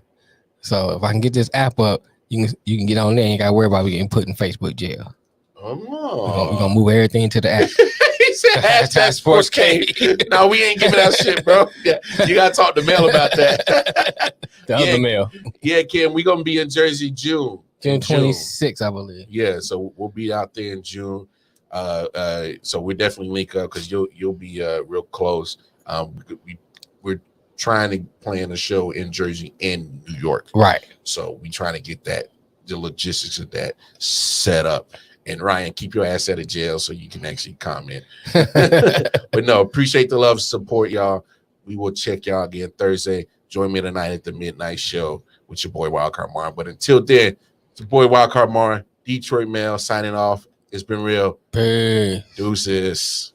So if I can get this app up, you can get on there. You ain't got to worry about getting put in Facebook jail. Oh no. We're gonna move everything to the app. He said hashtag Sports K. No, we ain't giving that shit, bro. Yeah, you gotta talk to Mel about that. The other Mel. Yeah, Kim, we're gonna be in Jersey June 26th, I believe. Yeah, so we'll be out there in June. So we'll definitely link up because you'll be real close. We're trying to plan a show in Jersey and New York. Right. So we trying to get the logistics of that set up. And Ryan, keep your ass out of jail so you can actually comment. But no, appreciate the love, support, y'all. We will check y'all again Thursday. Join me tonight at the midnight show with your boy Wildcard Martin. But until then, it's your boy Wildcard Martin, Detroit Mail signing off. It's been real. Peace. Deuces.